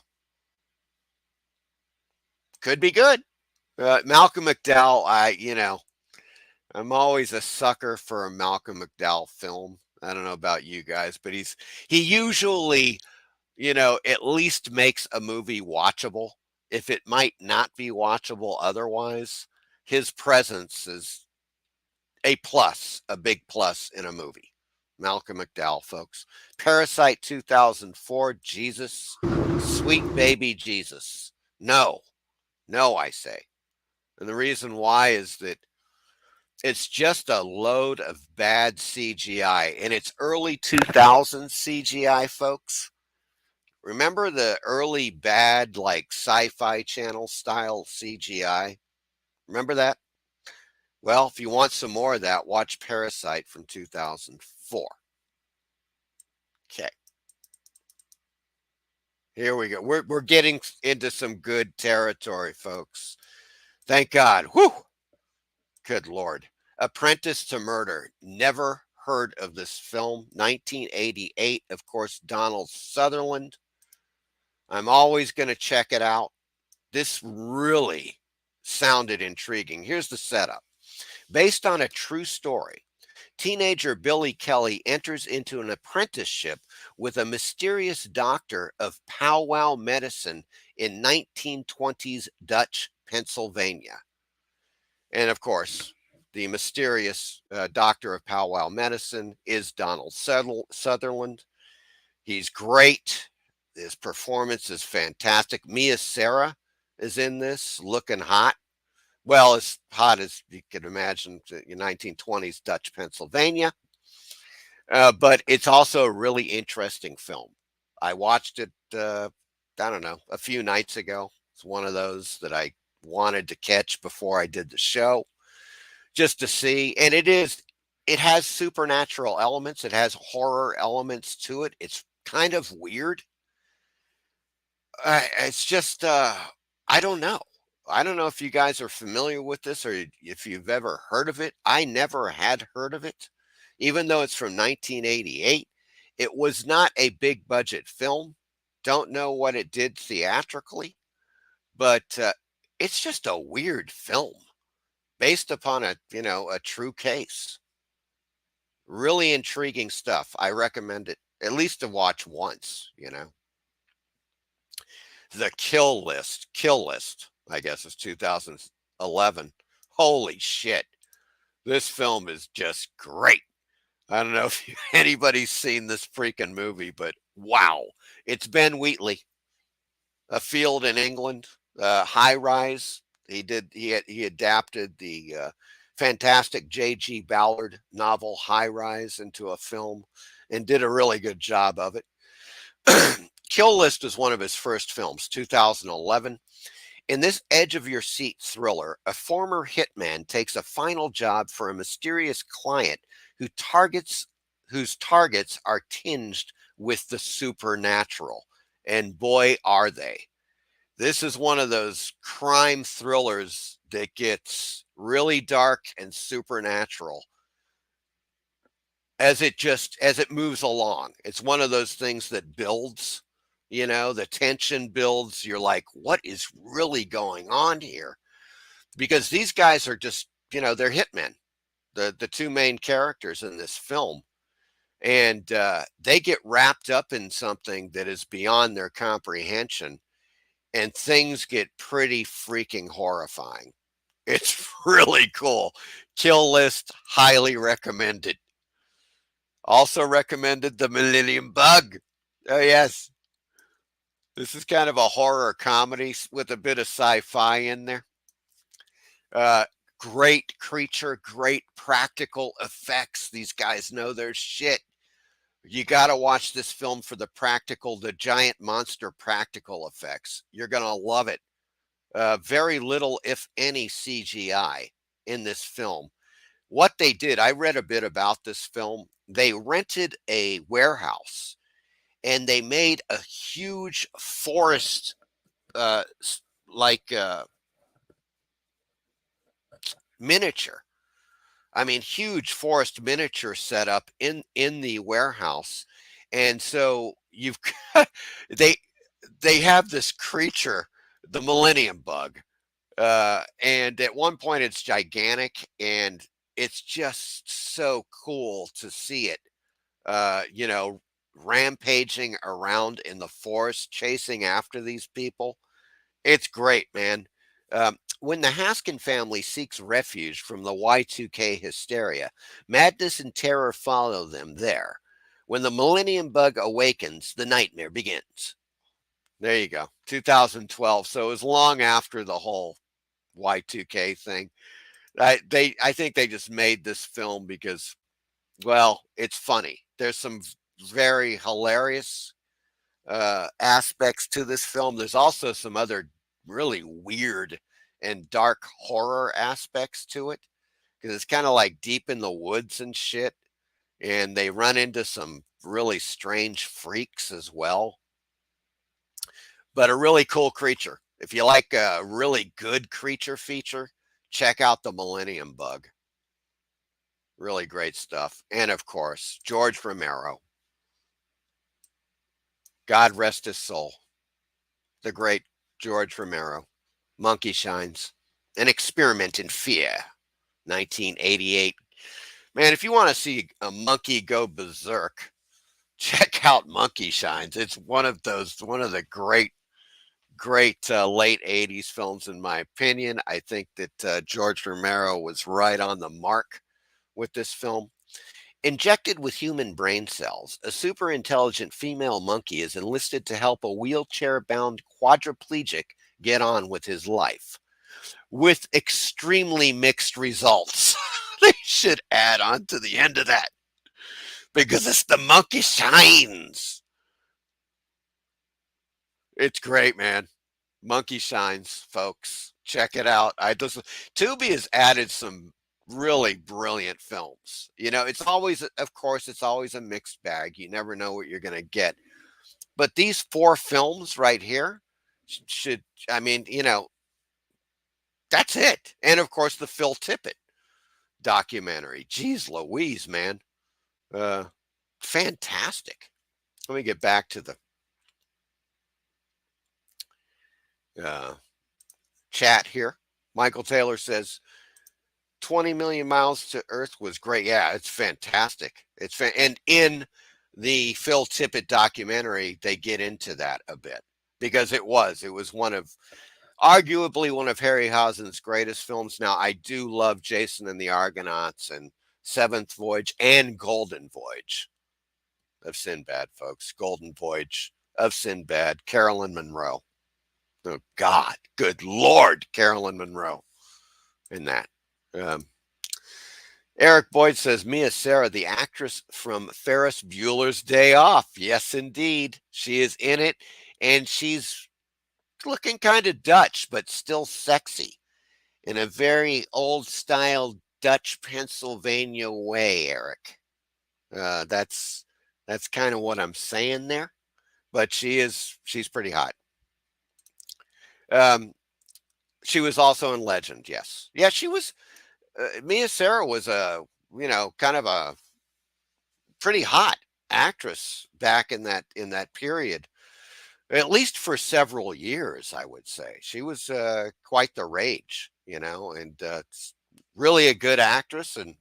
Could be good. Malcolm McDowell, I'm always a sucker for a Malcolm McDowell film. I don't know about you guys, but he usually, at least makes a movie watchable. If it might not be watchable otherwise, his presence is a plus, a big plus in a movie. Malcolm McDowell, folks. Parasite 2004, Jesus, sweet baby Jesus. No, I say. And the reason why is that it's just a load of bad CGI, and it's early 2000s CGI, folks. Remember the early bad, like sci-fi channel style CGI? Remember that? Well, if you want some more of that, watch Parasite from 2004. Okay. Here we go. We're getting into some good territory, folks. Thank God. Whew. Good Lord. Apprentice to Murder. Never heard of this film. 1988. Of course, Donald Sutherland. I'm always going to check it out. This really sounded intriguing. Here's the setup. Based on a true story, teenager Billy Kelly enters into an apprenticeship with a mysterious doctor of powwow medicine in 1920s Dutch Pennsylvania. And of course, the mysterious doctor of powwow medicine is Donald Sutherland. He's great. His performance is fantastic. Mia Sara is in this, looking hot. Well, as hot as you can imagine in 1920s Dutch Pennsylvania. But it's also a really interesting film. I watched it, I don't know, a few nights ago. It's one of those that I wanted to catch before I did the show, just to see. And it has supernatural elements. It has horror elements to it. It's kind of weird. It's just, I don't know. I don't know if you guys are familiar with this or if you've ever heard of it. I never had heard of it, even though it's from 1988. It was not a big budget film. Don't know what it did theatrically, but it's just a weird film based upon a true case. Really intriguing stuff. I recommend it at least to watch once, The Kill List, I guess is 2011. Holy shit. This film is just great. I don't know if anybody's seen this freaking movie, but wow. It's Ben Wheatley, A Field in England, High Rise. He adapted the fantastic J.G. Ballard novel High Rise into a film and did a really good job of it. Kill List is one of his first films, 2011. In this edge-of-your-seat thriller, a former hitman takes a final job for a mysterious client whose targets are tinged with the supernatural. And boy, are they. This is one of those crime thrillers that gets really dark and supernatural as it moves along. It's one of those things that builds. The tension builds. You're like, what is really going on here? Because these guys are just, they're hitmen, the two main characters in this film. And they get wrapped up in something that is beyond their comprehension. And things get pretty freaking horrifying. It's really cool. Kill List, highly recommended. Also recommended The Millennium Bug. Oh, yes. This is kind of a horror comedy with a bit of sci-fi in there. Great creature, great practical effects. These guys know their shit. You got to watch this film for the giant monster practical effects. You're going to love it. Very little, if any, CGI in this film. What they did, I read a bit about this film. They rented a warehouse and they made a huge forest, miniature. I mean, huge forest miniature setup in the warehouse, and so you've they they have this creature, the Millennium Bug, and at one point it's gigantic, and it's just so cool to see it, you know, rampaging around in the forest, chasing after these people. It's great, man. When the Haskin family seeks refuge from the Y2K hysteria, madness and terror follow them there. When the Millennium Bug awakens, the nightmare begins. There you go. 2012. So it was long after the whole Y2K thing. I think they just made this film because, well, it's funny. There's some very hilarious aspects to this film. There's also some other really weird and dark horror aspects to it because it's kind of like deep in the woods and shit, and they run into some really strange freaks as well. But a really cool creature. If you like a really good creature feature, check out the Millennium Bug. Really great stuff. And of course, George Romero. God rest his soul. The great George Romero. Monkey Shines. An Experiment in Fear. 1988. Man, if you want to see a monkey go berserk, check out Monkey Shines. It's one of the great late 80s films, in my opinion. I think that George Romero was right on the mark with this film. Injected with human brain cells, a super intelligent female monkey is enlisted to help a wheelchair-bound quadriplegic get on with his life. With extremely mixed results. They should add on to the end of that. Because it's the Monkey Shines. It's great, man. Monkey Shines, folks. Check it out. Tubi has added some really brilliant films. You know, it's always a mixed bag. You never know what you're going to get. But these 4 films right here that's it. And of course, the Phil Tippett documentary. Jeez Louise, man. Fantastic. Let me get back to the chat here. Michael Taylor says 20 million miles to Earth was great. Yeah, it's fantastic. And in the Phil Tippett documentary, they get into that a bit because it was arguably one of Harryhausen's greatest films. Now, I do love Jason and the Argonauts and Seventh Voyage and Golden Voyage of Sinbad, folks. Golden Voyage of Sinbad, Carolyn Monroe. Oh, God, good Lord, Carolyn Monroe in that. Eric Boyd says, Mia Sara, the actress from Ferris Bueller's Day Off. Yes, indeed. She is in it, and she's looking kind of Dutch, but still sexy in a very old-style Dutch Pennsylvania way, Eric. That's kind of what I'm saying there, but she's pretty hot. She was also in Legend, yes. Yeah, she was, Mia Sara was kind of a pretty hot actress back in that period, at least for several years, I would say. She was quite the rage, and really a good actress and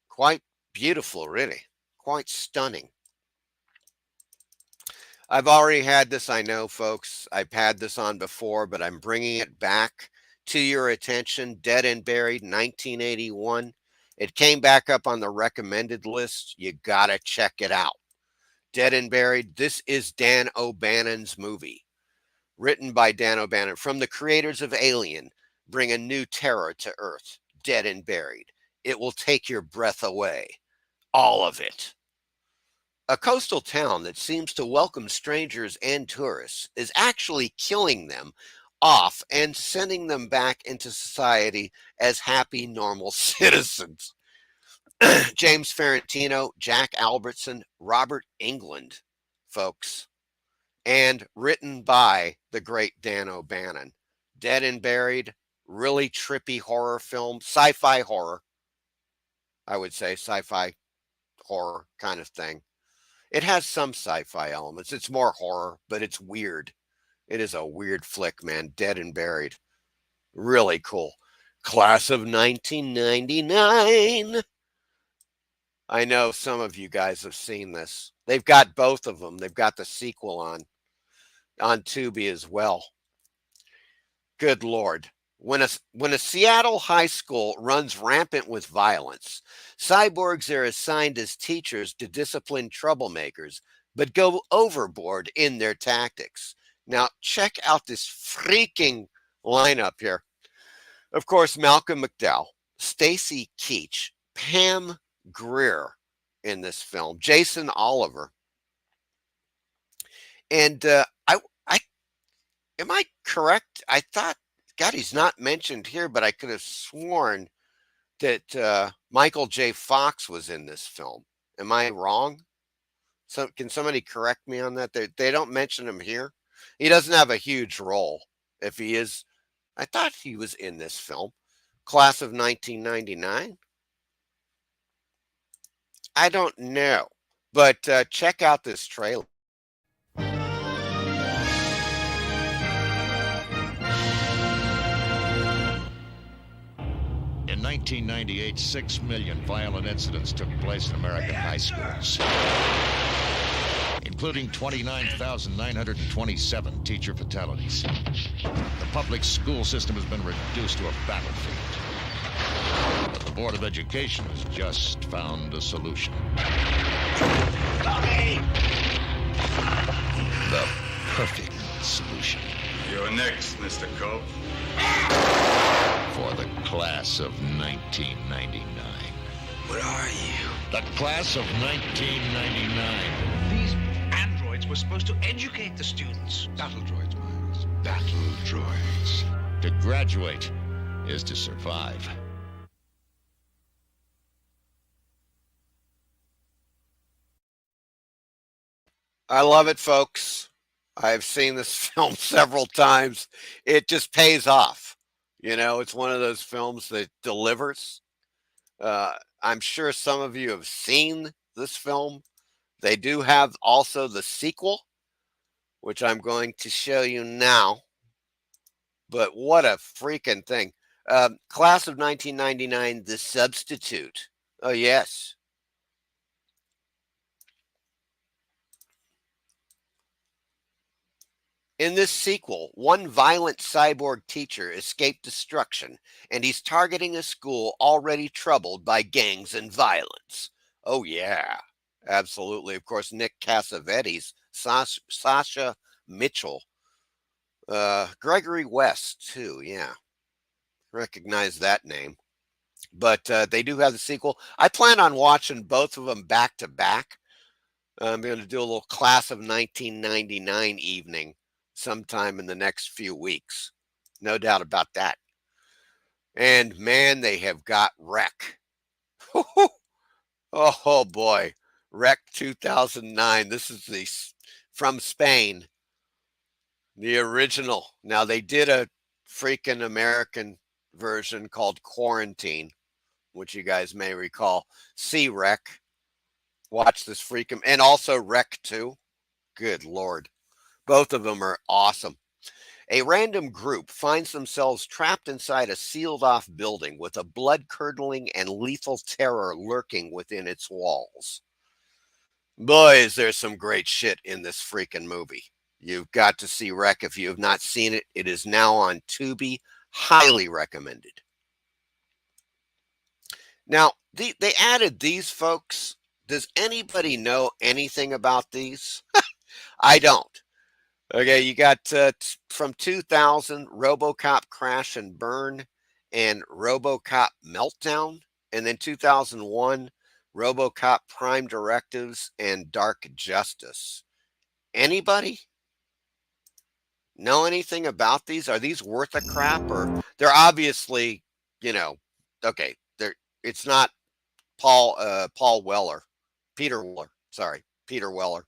quite beautiful, really, quite stunning. I've already had this, I know, folks. I've had this on before, but I'm bringing it back to your attention. Dead and Buried, 1981. It came back up on the recommended list. You gotta check it out. Dead and Buried. This is Dan O'Bannon's movie. Written by Dan O'Bannon. From the creators of Alien, bring a new terror to Earth. Dead and Buried. It will take your breath away. All of it. A coastal town that seems to welcome strangers and tourists is actually killing them off and sending them back into society as happy, normal citizens. James Ferrantino, Jack Albertson, Robert Englund, folks. And written by the great Dan O'Bannon. Dead and Buried, really trippy horror film, sci-fi horror, I would say, sci-fi horror kind of thing. It has some sci-fi elements. It's more horror, but it's weird. It is a weird flick, man. Dead and Buried. Really cool. Class of 1999. I know some of you guys have seen this. They've got both of them. They've got the sequel on Tubi as well. Good Lord. When a Seattle high school runs rampant with violence, cyborgs are assigned as teachers to discipline troublemakers, but go overboard in their tactics. Now, check out this freaking lineup here. Of course, Malcolm McDowell, Stacy Keach, Pam Grier in this film, Jason Oliver. And am I correct? I thought, God, he's not mentioned here, but I could have sworn that Michael J. Fox was in this film. Am I wrong? So can somebody correct me on that? They don't mention him here. He doesn't have a huge role. If he is, I thought he was in this film. Class of 1999. I don't know, but check out this trailer. In 1998, 6 million violent incidents took place in American high schools, including 29,927 teacher fatalities. The public school system has been reduced to a battlefield. But the Board of Education has just found a solution. The perfect solution. You're next, Mr. Cope. For the class of 1999. What are you? The class of 1999. These androids were supposed to educate the students. Battle droids, Miles. Battle droids. To graduate is to survive. I love it, folks. I've seen this film several times. It just pays off. You know, it's one of those films that delivers. I'm sure some of you have seen this film. They do have also the sequel, which I'm going to show you now. But what a freaking thing. Class of 1999, The Substitute. Oh, yes. In this sequel, one violent cyborg teacher escaped destruction, and he's targeting a school already troubled by gangs and violence. Oh, yeah, absolutely. Of course, Nick Cassavetes, Sasha Mitchell, Gregory West, too, yeah. Recognize that name. But they do have the sequel. I plan on watching both of them back to back. I'm going to do a little Class of 1999 evening sometime in the next few weeks. No doubt about that. And man, they have got Wreck. Oh boy. Wreck 2009. This is the from Spain. The original. Now they did a freaking American version called Quarantine, which you guys may recall. See Wreck. Watch this freaking, and also Wreck 2. Good Lord. Both of them are awesome. A random group finds themselves trapped inside a sealed-off building with a blood-curdling and lethal terror lurking within its walls. Boy, is there some great shit in this freaking movie. You've got to see Wreck if you have not seen it. It is now on Tubi. Highly recommended. Now, they added these, folks. Does anybody know anything about these? I don't. Okay, you got from 2000, RoboCop Crash and Burn and RoboCop Meltdown. And then 2001, RoboCop Prime Directives and Dark Justice. Anybody know anything about these? Are these worth a crap? Or they're obviously, okay, it's not Paul Weller. Peter Weller. Sorry, Peter Weller.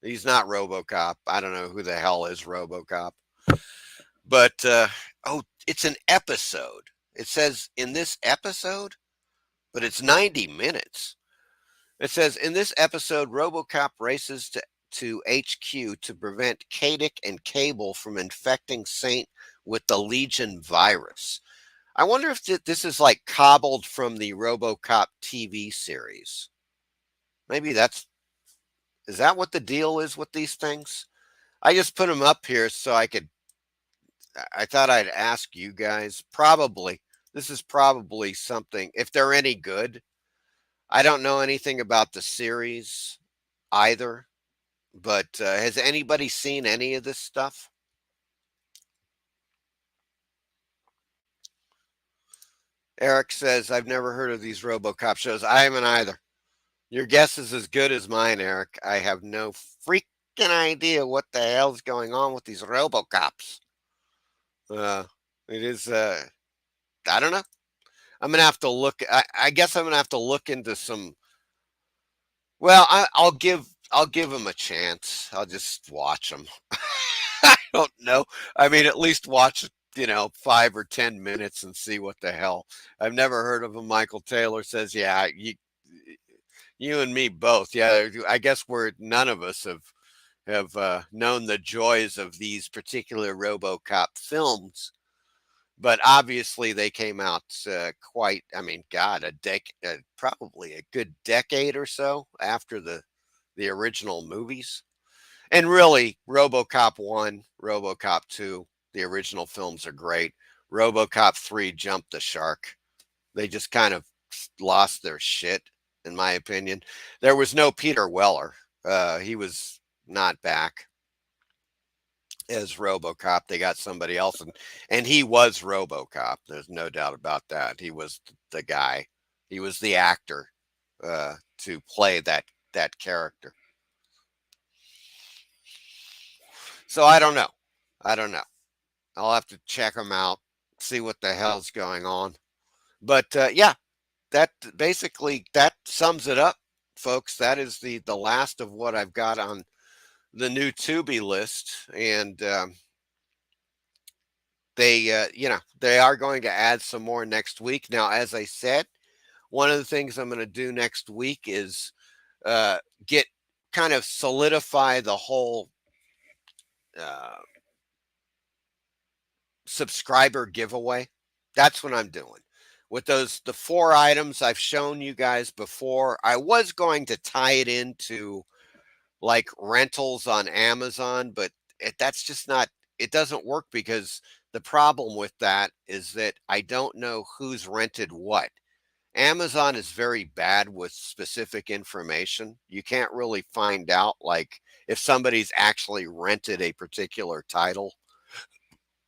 He's not RoboCop. I don't know who the hell is RoboCop. But, it's an episode. It says in this episode, but it's 90 minutes. It says in this episode, RoboCop races to HQ to prevent Kadic and Cable from infecting Saint with the Legion virus. I wonder if this is like cobbled from the RoboCop TV series. Maybe is that what the deal is with these things? I just put them up here so I thought I'd ask you guys. Probably, this is probably something, if they're any good. I don't know anything about the series either, but has anybody seen any of this stuff? Eric says, I've never heard of these RoboCop shows. I haven't either. Your guess is as good as mine, Eric. I have no freaking idea what the hell's going on with these RoboCops. It is, I don't know. I'm going to have to look. I guess I'm going to have to look into some. Well, I'll give them a chance. I'll just watch them. I don't know. I mean, at least watch 5 or 10 minutes and see what the hell. I've never heard of them. Michael Taylor says, yeah, you and me both. Yeah, I guess none of us have known the joys of these particular RoboCop films, but obviously they came out probably a good decade or so after the original movies. And really, RoboCop 1, RoboCop 2, the original films are great. RoboCop 3 jumped the shark. They just kind of lost their shit, in my opinion. There was no Peter Weller. He was not back as RoboCop. They got somebody else, and he was RoboCop. There's no doubt about that. He was the guy. He was the actor to play that character. So I don't know. I'll have to check them out, see what the hell's going on. But yeah, that sums it up, folks. That is the last of what I've got on the new Tubi list, and they are going to add some more next week. Now, as I said, one of the things I'm going to do next week is solidify the whole subscriber giveaway. That's what I'm doing with the 4 items I've shown you guys before. I was going to tie it into like rentals on Amazon, but that's just not, it doesn't work, because the problem with that is that I don't know who's rented what. Amazon is very bad with specific information. You can't really find out, like, if somebody's actually rented a particular title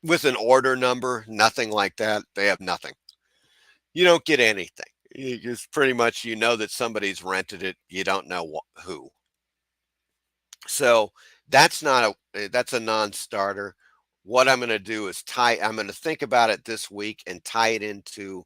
with an order number, nothing like that. They have nothing. You don't get anything. It's pretty much, that somebody's rented it. You don't know who. So that's a non-starter. What I'm going to do is I'm going to think about it this week and tie it into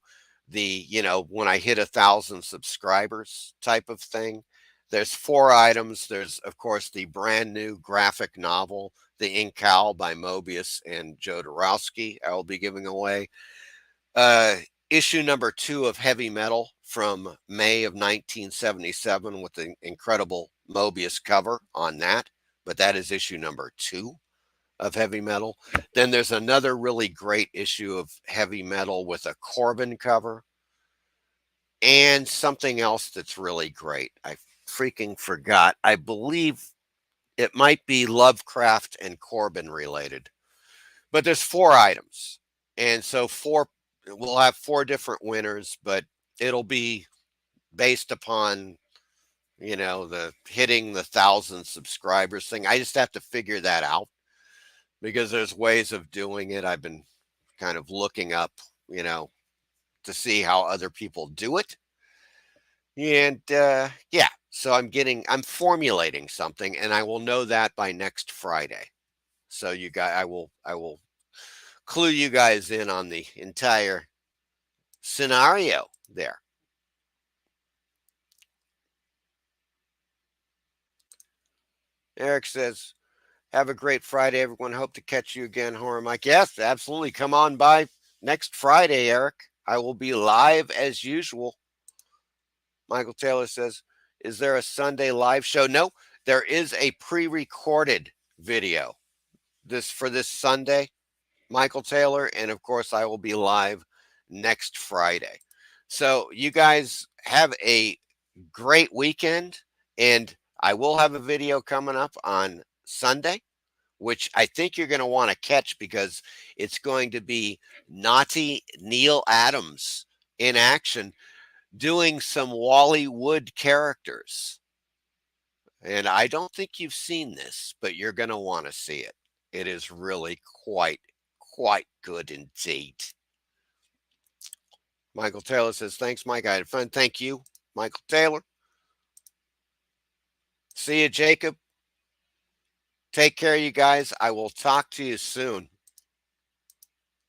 the, when I hit 1,000 subscribers type of thing. There's 4 items. There's, of course, the brand new graphic novel, The Ink Owl by Mobius and Joe Dorowski, I will be giving away. Issue number 2 of Heavy Metal from May of 1977 with the incredible Mobius cover on that. But that is issue number 2 of Heavy Metal. Then there's another really great issue of Heavy Metal with a Corbin cover. And something else that's really great. I freaking forgot. I believe it might be Lovecraft and Corbin related. But there's 4 items. And so we'll have 4 different winners, but it'll be based upon, you know, the hitting the 1,000 subscribers thing. I just have to figure that out because there's ways of doing it. I've been kind of looking up, you know, to see how other people do it. And yeah, so I'm formulating something, and I will know that by next Friday. So you guys, I will clue you guys in on the entire scenario there. Eric says, have a great Friday, everyone. Hope to catch you again, Horror Mike. Yes, absolutely. Come on by next Friday, Eric. I will be live as usual. Michael Taylor says, is there a Sunday live show? No, there is a pre-recorded video for this Sunday, Michael Taylor. And of course, I will be live next Friday. So you guys have a great weekend. And I will have a video coming up on Sunday, which I think you're going to want to catch because it's going to be naughty Neil Adams in action doing some Wally Wood characters. And I don't think you've seen this, but you're going to want to see it. It is really quite good indeed. Michael Taylor says, thanks, Mike. I had fun. Thank you, Michael Taylor. See you, Jacob. Take care, you guys. I will talk to you soon.